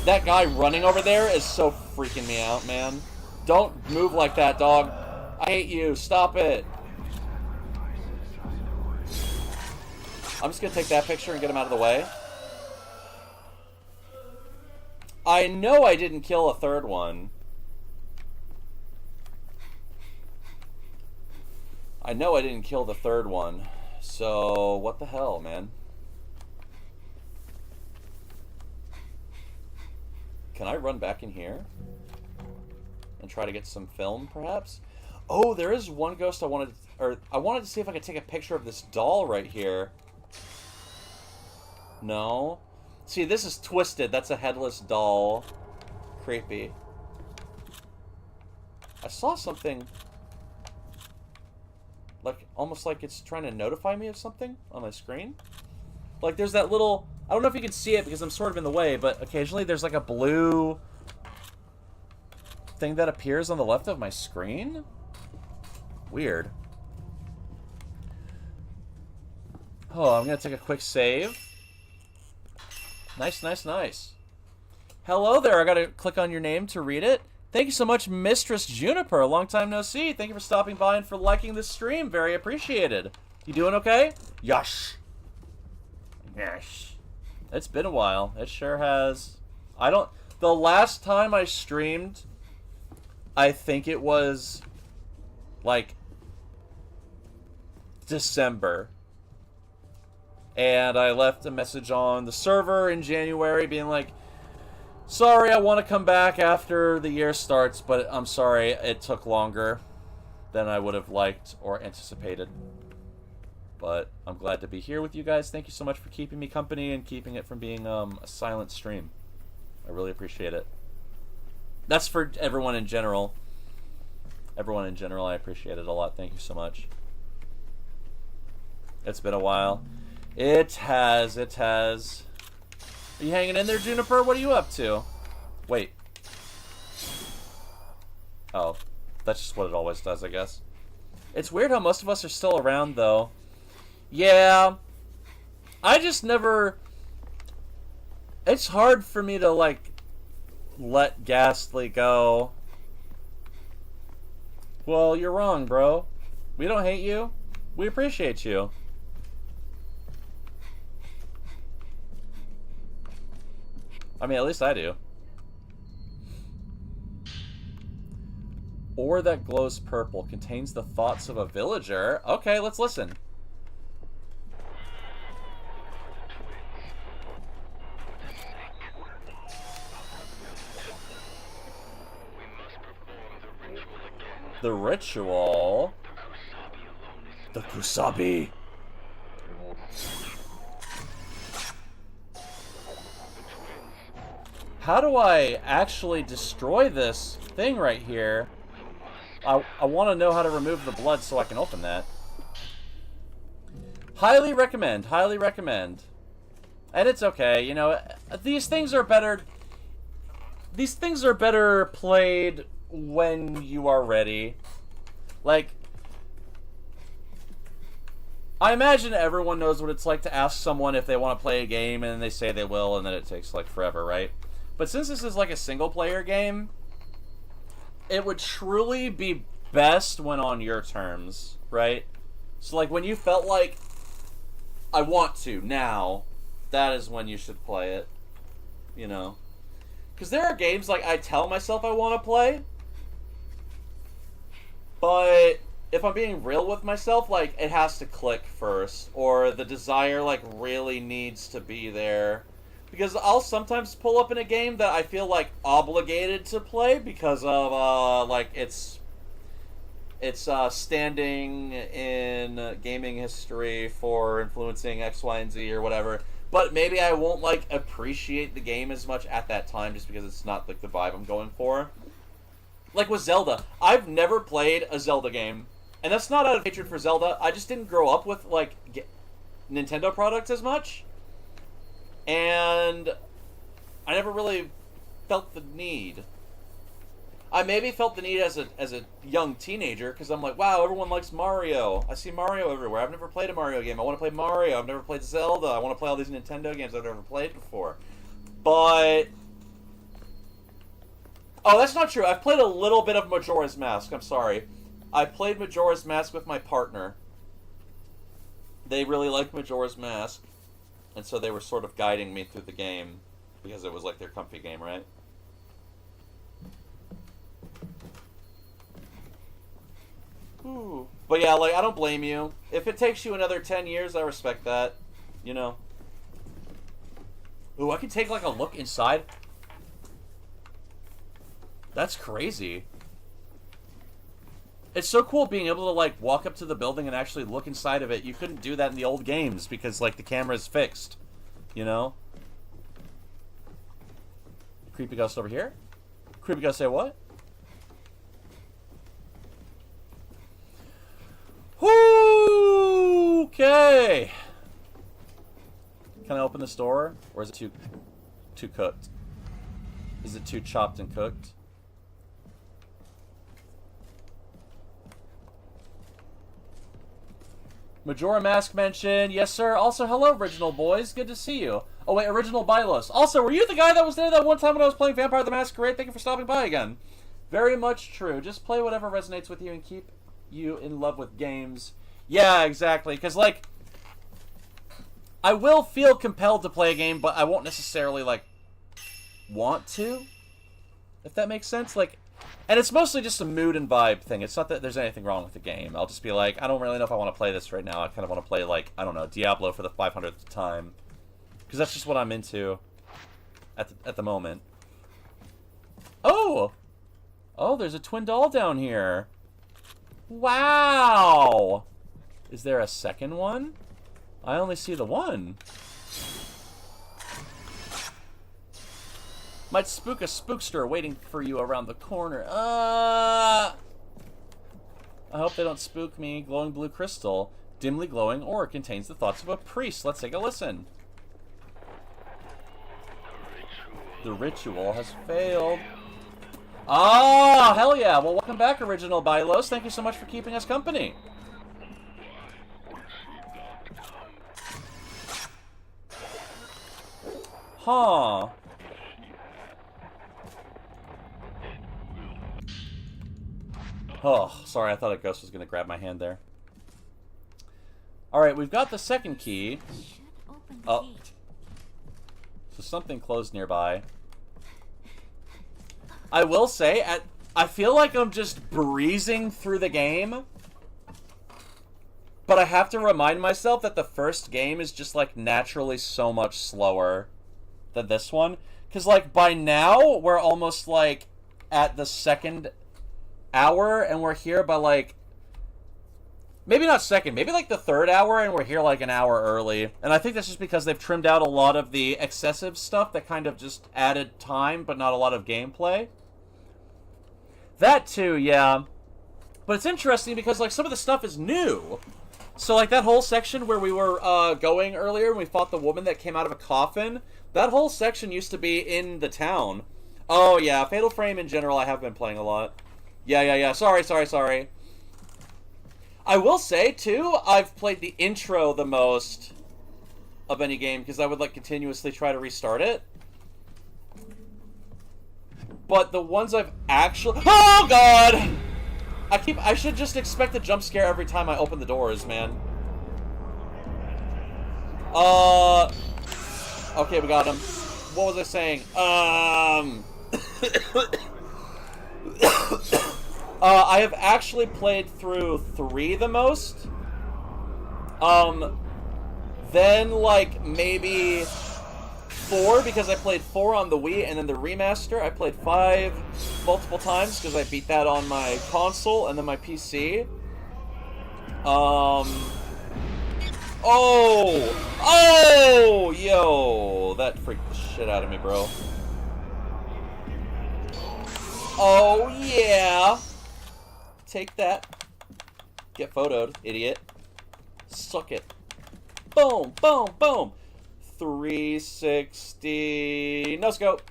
That guy running over there is so freaking me out, man. Don't move like that, dog. I hate you. Stop it. I'm just going to take that picture and get him out of the way. I know I didn't kill a third one. I know I didn't kill the third one. So, what the hell, man? Can I run back in here? And try to get some film, perhaps? Oh, there is one ghost I wanted to see if I could take a picture of this doll right here. No. See, this is twisted. That's a headless doll. Creepy. I saw something... like, almost like it's trying to notify me of something on my screen. Like, there's that little... I don't know if you can see it because I'm sort of in the way, but occasionally there's like a blue thing that appears on the left of my screen. Weird. Oh, I'm going to take a quick save. Nice, nice, nice. Hello there. I got to click on your name to read it. Thank you so much, Mistress Juniper. Long time no see. Thank you for stopping by and for liking this stream. Very appreciated. You doing okay? Yosh. Yosh. It's been a while. It sure has. The last time I streamed, I think it was, like, December. And I left a message on the server in January being like, sorry, I want to come back after the year starts, but I'm sorry it took longer than I would have liked or anticipated. But I'm glad to be here with you guys. Thank you so much for keeping me company and keeping it from being a silent stream. I really appreciate it. That's for everyone in general. Everyone in general, I appreciate it a lot. Thank you so much. It's been a while. It has. It has. Are you hanging in there, Juniper? What are you up to? Wait. Oh. That's just what it always does, I guess. It's weird how most of us are still around, though. Yeah. I just never... It's hard for me to, like, let Ghastly go. Well, you're wrong, bro. We don't hate you. We appreciate you. I mean, at least I do. Ore that glows purple contains the thoughts of a villager. Okay, let's listen. The ritual. The Kusabi. How do I actually destroy this thing right here? I want to know how to remove the blood so I can open that. Highly recommend. Highly recommend. And it's okay, you know, these things are better... These things are better played when you are ready. Like, I imagine everyone knows what it's like to ask someone if they want to play a game and they say they will and then it takes like forever, right? But since this is like a single player game, it would truly be best when on your terms, right? So like when you felt like I want to now, that is when you should play it. You know? Because there are games, like, I tell myself I want to play, but if I'm being real with myself, like, it has to click first, or the desire, like, really needs to be there. Because I'll sometimes pull up in a game that I feel, like, obligated to play because of, like, it's standing in gaming history for influencing X, Y, and Z or whatever. But maybe I won't, like, appreciate the game as much at that time just because it's not, like, the vibe I'm going for. Like with Zelda, I've never played a Zelda game. And that's not out of hatred for Zelda. I just didn't grow up with, like, Nintendo products as much. And I never really felt the need. I maybe felt the need as a young teenager, because I'm like, wow, everyone likes Mario. I see Mario everywhere. I've never played a Mario game. I want to play Mario. I've never played Zelda. I want to play all these Nintendo games I've never played before. But... oh, that's not true. I've played a little bit of Majora's Mask. I'm sorry. I played Majora's Mask with my partner. They really liked Majora's Mask. And so they were sort of guiding me through the game. Because it was like their comfy game, right? Ooh. But yeah, like, I don't blame you. If it takes you another 10 years, I respect that. You know. Ooh, I can take, like, a look inside. That's crazy. It's so cool being able to, like, walk up to the building and actually look inside of it. You couldn't do that in the old games because, like, the camera's fixed. You know? Creepy ghost over here? Creepy ghost say what? Okay. Can I open this door? Or is it too cooked? Is it too chopped and cooked? Majora Mask mention. Yes, sir. Also, hello, Original Boys. Good to see you. Oh, wait, Original Bylos. Also, were you the guy that was there that one time when I was playing Vampire the Masquerade? Thank you for stopping by again. Very much true. Just play whatever resonates with you and keep you in love with games. Yeah, exactly. Because, like, I will feel compelled to play a game, but I won't necessarily, like, want to. If that makes sense. Like, and it's mostly just a mood and vibe thing. It's not that there's anything wrong with the game. I'll just be like, I don't really know if I want to play this right now. I kind of want to play, like, I don't know, Diablo for the 500th time. Because that's just what I'm into at the moment. Oh! Oh, there's a twin doll down here. Wow! Is there a second one? I only see the one. Might spook a spookster waiting for you around the corner. I hope they don't spook me. Glowing blue crystal. Dimly glowing ore contains the thoughts of a priest. Let's take a listen. The ritual has failed. Ah, hell yeah. Well, welcome back, Original Bylos. Thank you so much for keeping us company. Huh. Oh, sorry, I thought a ghost was going to grab my hand there. Alright, we've got the second key. Oh. So something closed nearby. I will say, I feel like I'm just breezing through the game. But I have to remind myself that the first game is just, like, naturally so much slower than this one. Because, like, by now, we're almost, like, at the second hour, and we're here by, like, maybe not second, maybe, like, the third hour, and we're here, like, an hour early. And I think that's just because they've trimmed out a lot of the excessive stuff that kind of just added time, but not a lot of gameplay. That, too, yeah. But it's interesting because, like, some of the stuff is new. So, like, that whole section where we were going earlier, and we fought the woman that came out of a coffin, that whole section used to be in the town. Oh, yeah, Fatal Frame in general I have been playing a lot. Yeah. Sorry. I will say, too, I've played the intro the most of any game, because I would, like, continuously try to restart it. But the ones I've actually... oh, God! I should just expect a jump scare every time I open the doors, man. Okay, we got him. What was I saying? I have actually played through 3 the most. Then, like, maybe 4, because I played 4 on the Wii, and then the remaster, I played 5 multiple times, because I beat that on my console, and then my PC. Oh! Yo! That freaked the shit out of me, bro. Oh, yeah! Take that. Get photoed, idiot. Suck it. Boom, boom, boom. 360. No scope.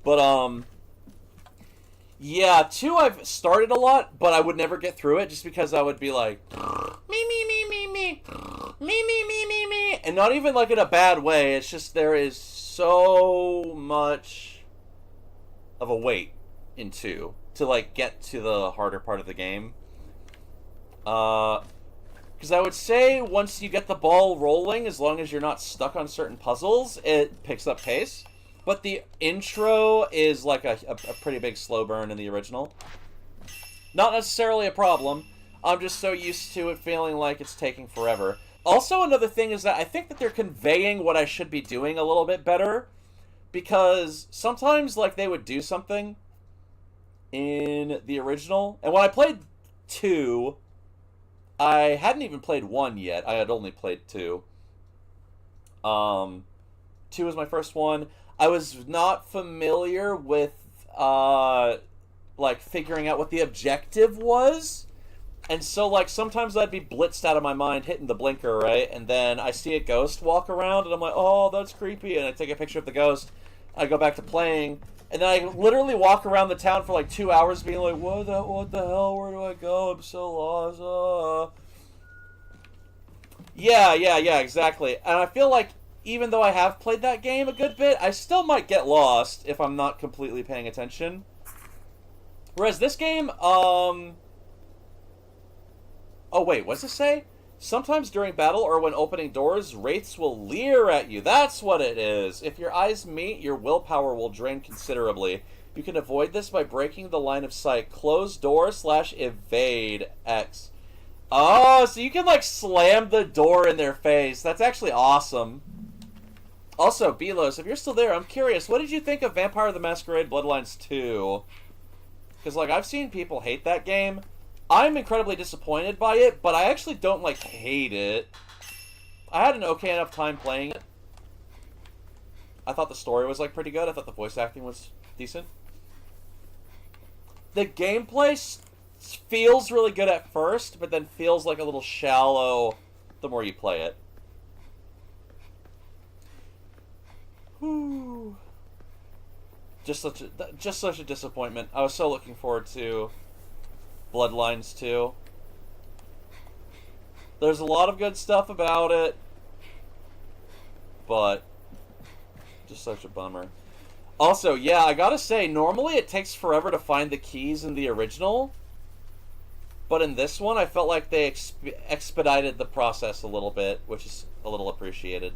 But, yeah, 2 I've started a lot, but I would never get through it just because I would be like, me, me, me, me, me, me, me, me, me, me. And not even like in a bad way, it's just there is so much of a wait in 2 to like get to the harder part of the game. Because I would say once you get the ball rolling, as long as you're not stuck on certain puzzles, it picks up pace. But the intro is like a pretty big slow burn in the original. Not necessarily a problem. I'm just so used to it feeling like it's taking forever. Also, another thing is that I think that they're conveying what I should be doing a little bit better. Because sometimes, like, they would do something in the original. And when I played 2, I hadn't even played 1 yet. I had only played 2. 2 was my first one. I was not familiar with, like, figuring out what the objective was. And so, like, sometimes I'd be blitzed out of my mind hitting the blinker, right? And then I see a ghost walk around, and I'm like, oh, that's creepy. And I take a picture of the ghost. I go back to playing. And then I literally walk around the town for, like, 2 hours being like, what the hell? Where do I go? I'm so lost. Yeah, exactly. And I feel like even though I have played that game a good bit, I still might get lost if I'm not completely paying attention. Whereas this game, oh wait, what's it say? Sometimes during battle or when opening doors, wraiths will leer at you. That's what it is. If your eyes meet, your willpower will drain considerably. You can avoid this by breaking the line of sight. Close door / evade X. Oh, so you can, like, slam the door in their face. That's actually awesome. Also, Belos, if you're still there, I'm curious, what did you think of Vampire the Masquerade Bloodlines 2? Because, like, I've seen people hate that game. I'm incredibly disappointed by it, but I actually don't, like, hate it. I had an okay enough time playing it. I thought the story was, like, pretty good. I thought the voice acting was decent. The gameplay feels really good at first, but then feels like a little shallow the more you play it. Whew. Just such a disappointment. I was so looking forward to Bloodlines 2. There's a lot of good stuff about it, but just such a bummer. Also, yeah, I gotta say, normally it takes forever to find the keys in the original, but in this one, I felt like they expedited the process a little bit, which is a little appreciated.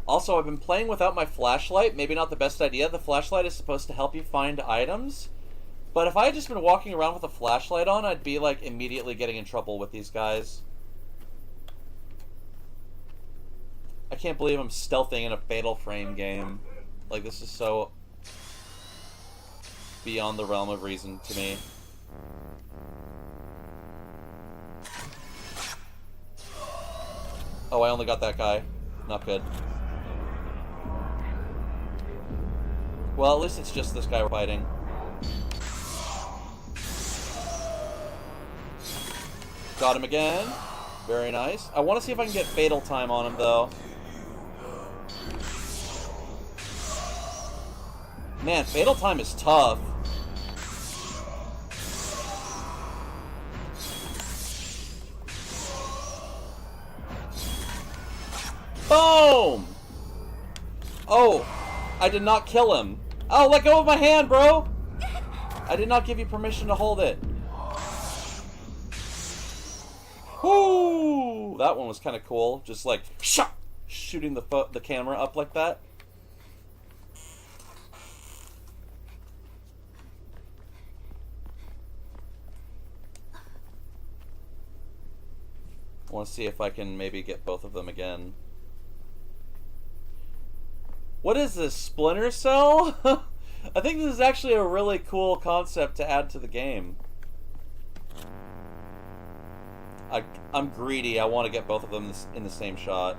Also, I've been playing without my flashlight. Maybe not the best idea. The flashlight is supposed to help you find items. But if I had just been walking around with a flashlight on, I'd be, like, immediately getting in trouble with these guys. I can't believe I'm stealthing in a Fatal Frame game. Like, this is so beyond the realm of reason to me. Oh, I only got that guy. Not good. Well, at least it's just this guy we're fighting. Got him again. Very nice. I want to see if I can get Fatal Time on him, though. Man, Fatal Time is tough. Boom! Oh, I did not kill him. Oh, let go of my hand, bro! I did not give you permission to hold it. Whoo! That one was kind of cool. Just like shooting the camera up like that. I want to see if I can maybe get both of them again. What is this, Splinter Cell? I think this is actually a really cool concept to add to the game. I'm greedy. I want to get both of them in the same shot.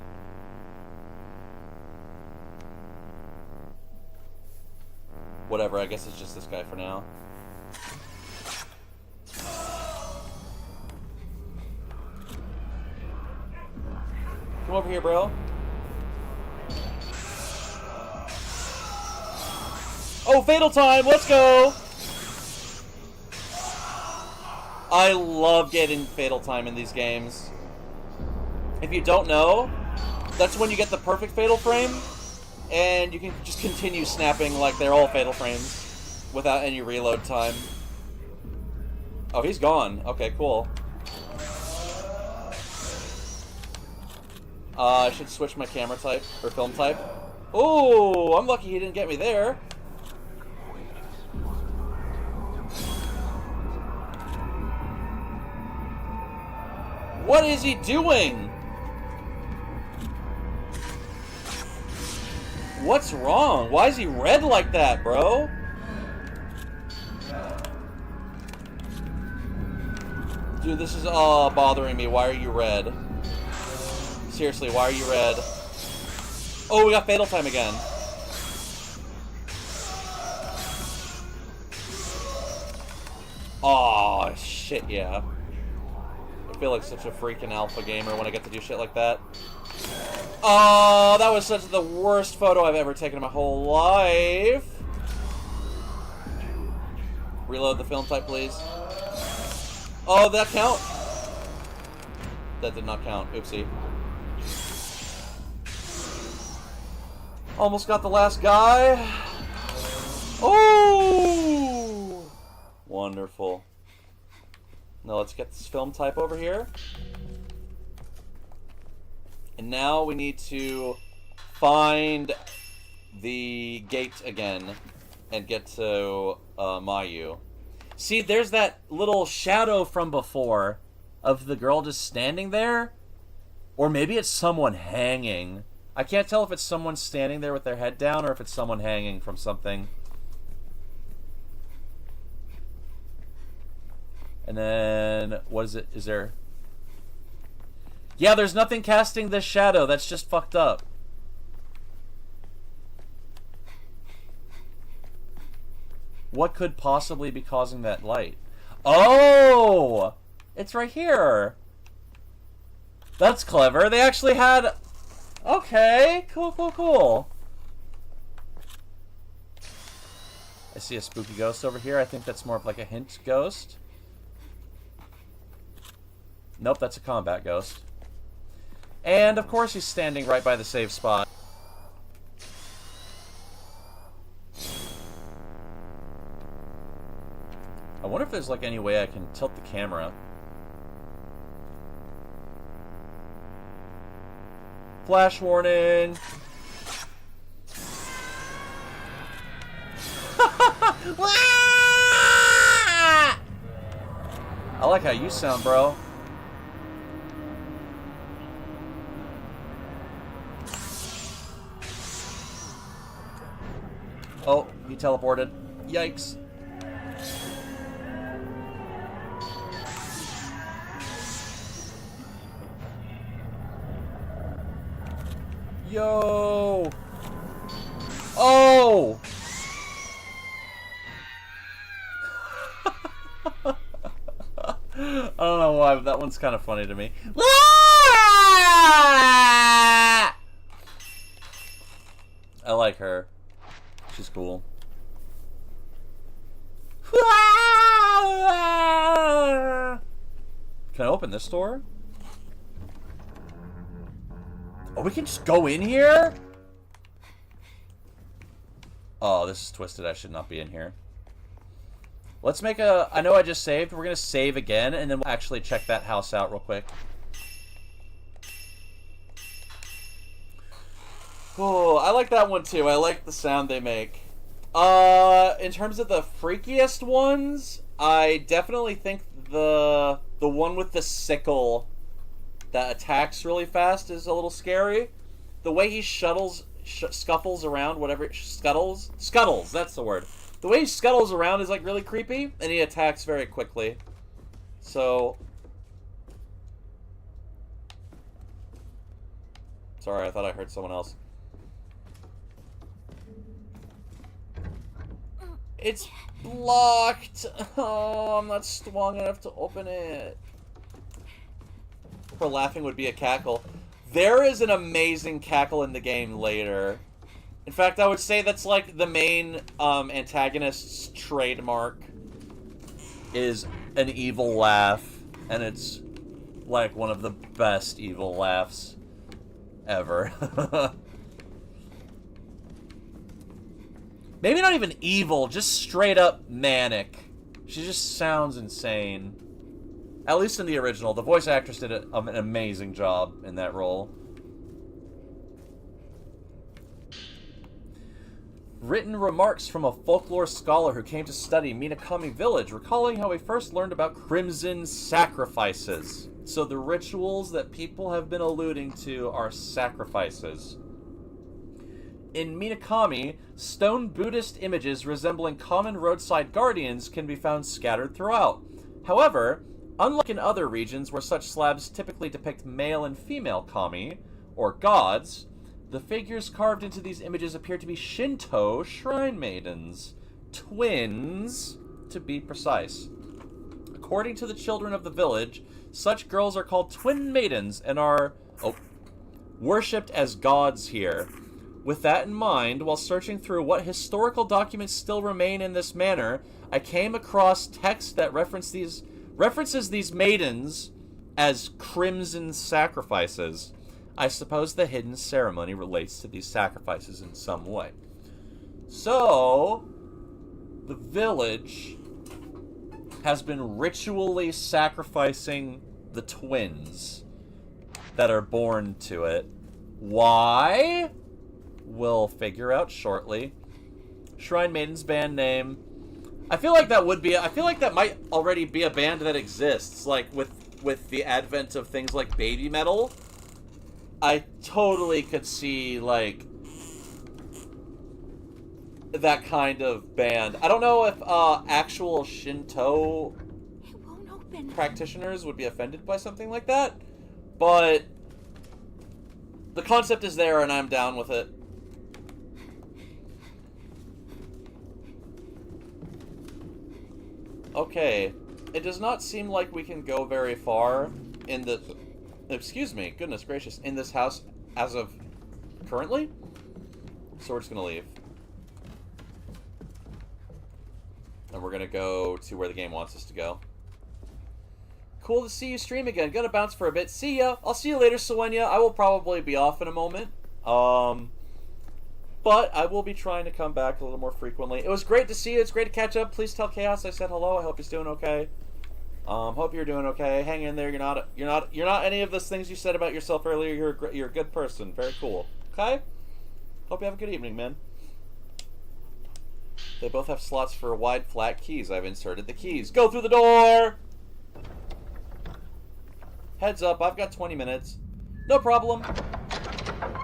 Whatever, I guess it's just this guy for now. Come over here, bro. Oh, Fatal Time! Let's go! I love getting Fatal Time in these games. If you don't know, that's when you get the perfect Fatal Frame, and you can just continue snapping like they're all Fatal Frames without any reload time. Oh, he's gone. Okay, cool. I should switch my camera type, or film type. Oh, I'm lucky he didn't get me there. What is he doing? What's wrong? Why is he red like that, bro? Dude, this is all bothering me. Why are you red? Seriously, why are you red? Oh, we got Fatal Time again. Aw, shit, yeah. I feel like such a freaking alpha gamer when I get to do shit like that. Oh, that was such the worst photo I've ever taken in my whole life. Reload the film type, please. Oh, did that count? That did not count. Oopsie. Almost got the last guy. Oh! Wonderful. Now let's get this film type over here. And now we need to find the gate again and get to Mayu. See, there's that little shadow from before of the girl just standing there. Or maybe it's someone hanging. I can't tell if it's someone standing there with their head down or if it's someone hanging from something. And then, what is it? Is there... Yeah, there's nothing casting this shadow. That's just fucked up. What could possibly be causing that light? Oh! It's right here. That's clever. They actually had... Okay, cool, cool, cool. I see a spooky ghost over here. I think that's more of like a hint ghost. Nope, that's a combat ghost. And, of course, he's standing right by the save spot. I wonder if there's, like, any way I can tilt the camera. Flash warning! I like how you sound, bro. Oh, he teleported. Yikes. Yo! Oh! I don't know why, but that one's kind of funny to me. I like her. She's cool. Can I open this door? Oh, we can just go in here? Oh, this is twisted. I should not be in here. Let's make a... I know I just saved. We're going to save again, and then we'll actually check that house out real quick. Oh, I like that one too. I like the sound they make. In terms of the freakiest ones, I definitely think the one with the sickle that attacks really fast is a little scary. The way he scuffles around, scuttles, that's the word. The way he scuttles around is like really creepy, and he attacks very quickly. So, sorry, I thought I heard someone else. It's blocked! Oh, I'm not strong enough to open it. Her laughing would be a cackle. There is an amazing cackle in the game later. In fact, I would say that's like the main antagonist's trademark is an evil laugh. And it's like one of the best evil laughs ever. Maybe not even evil, just straight up manic. She just sounds insane. At least in the original. The voice actress did an amazing job in that role. Written remarks from a folklore scholar who came to study Minakami Village, recalling how he first learned about crimson sacrifices. So the rituals that people have been alluding to are sacrifices. In Minakami, stone Buddhist images resembling common roadside guardians can be found scattered throughout. However, unlike in other regions where such slabs typically depict male and female kami, or gods, the figures carved into these images appear to be Shinto shrine maidens. Twins, to be precise. According to the children of the village, such girls are called twin maidens and are worshipped as gods here. With that in mind, while searching through what historical documents still remain in this manner, I came across text that references these maidens as crimson sacrifices. I suppose the hidden ceremony relates to these sacrifices in some way. So, the village has been ritually sacrificing the twins that are born to it. Why? We'll figure out shortly. Shrine Maiden's band name. I feel like that might already be a band that exists, like with the advent of things like baby metal. I totally could see like that kind of band. I don't know if actual Shinto practitioners would be offended by something like that, but the concept is there and I'm down with it. Okay, it does not seem like we can go very far in the... Excuse me, goodness gracious, in this house as of currently? So we're just gonna leave. And we're gonna go to where the game wants us to go. Cool to see you stream again. Gonna bounce for a bit. See ya! I'll see you later, Sowenya. I will probably be off in a moment. But I will be trying to come back a little more frequently. It was great to see you. It's great to catch up. Please tell Chaos I said hello. I hope he's doing okay. Hope you're doing okay. Hang in there. You're not any of those things you said about yourself earlier. You're a good person. Very cool. Okay? Hope you have a good evening, man. They both have slots for wide flat keys. I've inserted the keys. Go through the door! Heads up, I've got 20 minutes. No problem.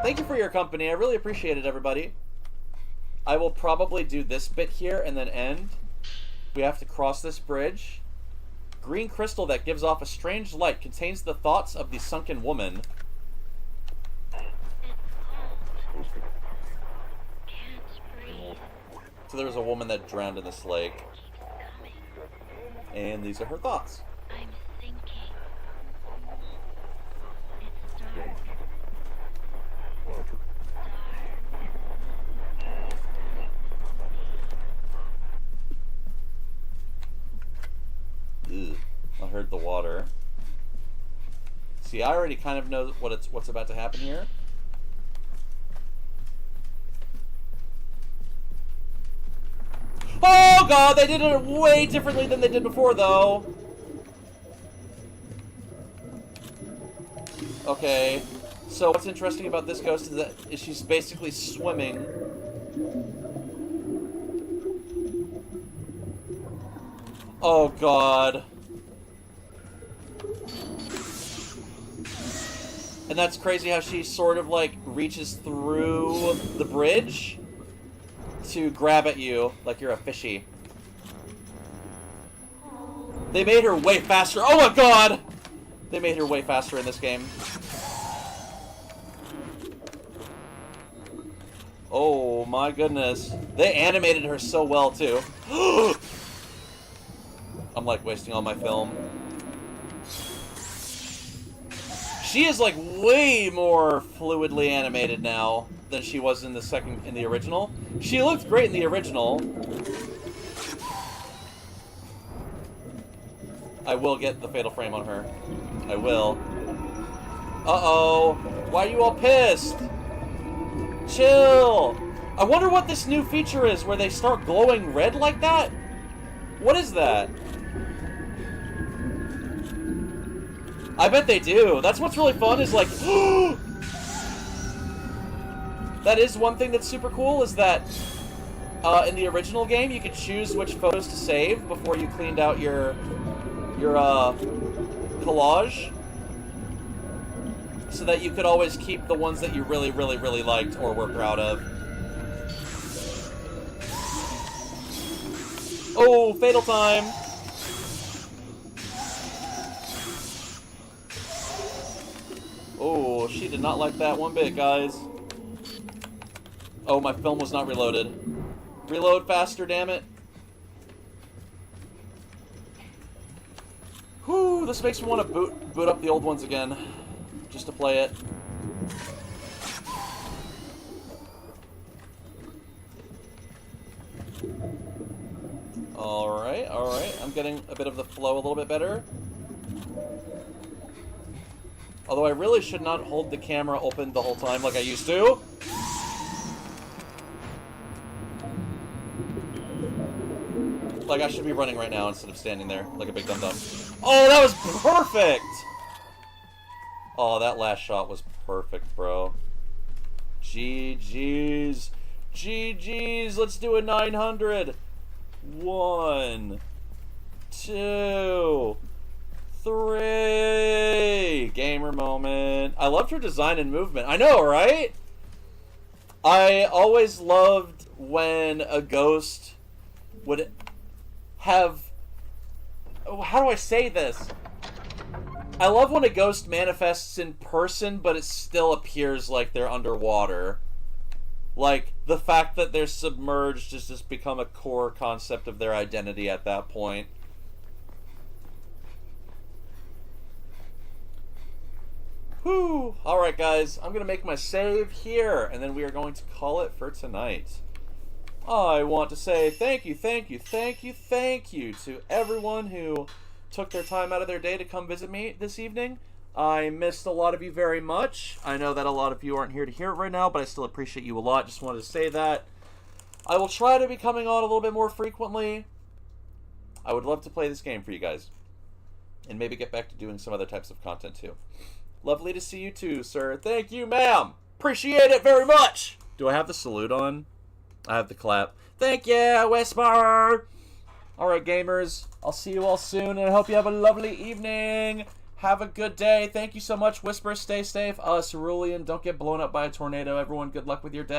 Thank you for your company. I really appreciate it, everybody. I will probably do this bit here and then end. We have to cross this bridge. Green crystal that gives off a strange light contains the thoughts of the sunken woman. So there's a woman that drowned in this lake. And these are her thoughts. I'm thinking. It's dark. Ugh. I heard the water. See, I already kind of know what's about to happen here. Oh god, they did it way differently than they did before, though. Okay. So what's interesting about this ghost is that she's basically swimming. Oh god. And that's crazy how she sort of like reaches through the bridge to grab at you like you're a fishy. They made her way faster. Oh my god! They made her way faster in this game. Oh my goodness. They animated her so well too. I'm like wasting all my film. She is like way more fluidly animated now than she was in the original. She looked great in the original. I will get the fatal frame on her. I will. Uh-oh. Why are you all pissed? Chill. I wonder what this new feature is where they start glowing red like that. What is that? I bet they do. That's what's really fun is like... That is one thing that's super cool is that in the original game you could choose which photos to save before you cleaned out your collage. So that you could always keep the ones that you really, really, really liked or were proud of. Oh, fatal time! Oh, she did not like that one bit, guys. Oh, my film was not reloaded. Reload faster, damn it. Whew, this makes me want to boot up the old ones again. Just to play it. Alright, alright. I'm getting a bit of the flow a little bit better. Although I really should not hold the camera open the whole time like I used to. Like I should be running right now instead of standing there like a big dum-dum. Oh, that was perfect! Oh, that last shot was perfect, bro. GG's. GG's. Let's do a 900. 1, 2, 3. Gamer moment. I loved her design and movement. I know, right? I always loved when a ghost would have... How do I say this? I love when a ghost manifests in person, but it still appears like they're underwater. Like, the fact that they're submerged has just become a core concept of their identity at that point. Whew. Alright, guys. I'm going to make my save here, and then we are going to call it for tonight. I want to say thank you, thank you, thank you, thank you to everyone who took their time out of their day to come visit me this evening. I missed a lot of you very much. I know that a lot of you aren't here to hear it right now, but I still appreciate you a lot. Just wanted to say that. I will try to be coming on a little bit more frequently. I would love to play this game for you guys. And maybe get back to doing some other types of content too. Lovely to see you too, sir. Thank you, ma'am. Appreciate it very much. Do I have the salute on? I have the clap. Thank you, Whisper. Alright, gamers. I'll see you all soon, and I hope you have a lovely evening. Have a good day. Thank you so much, Whisper. Stay safe. Cerulean, don't get blown up by a tornado. Everyone, good luck with your day.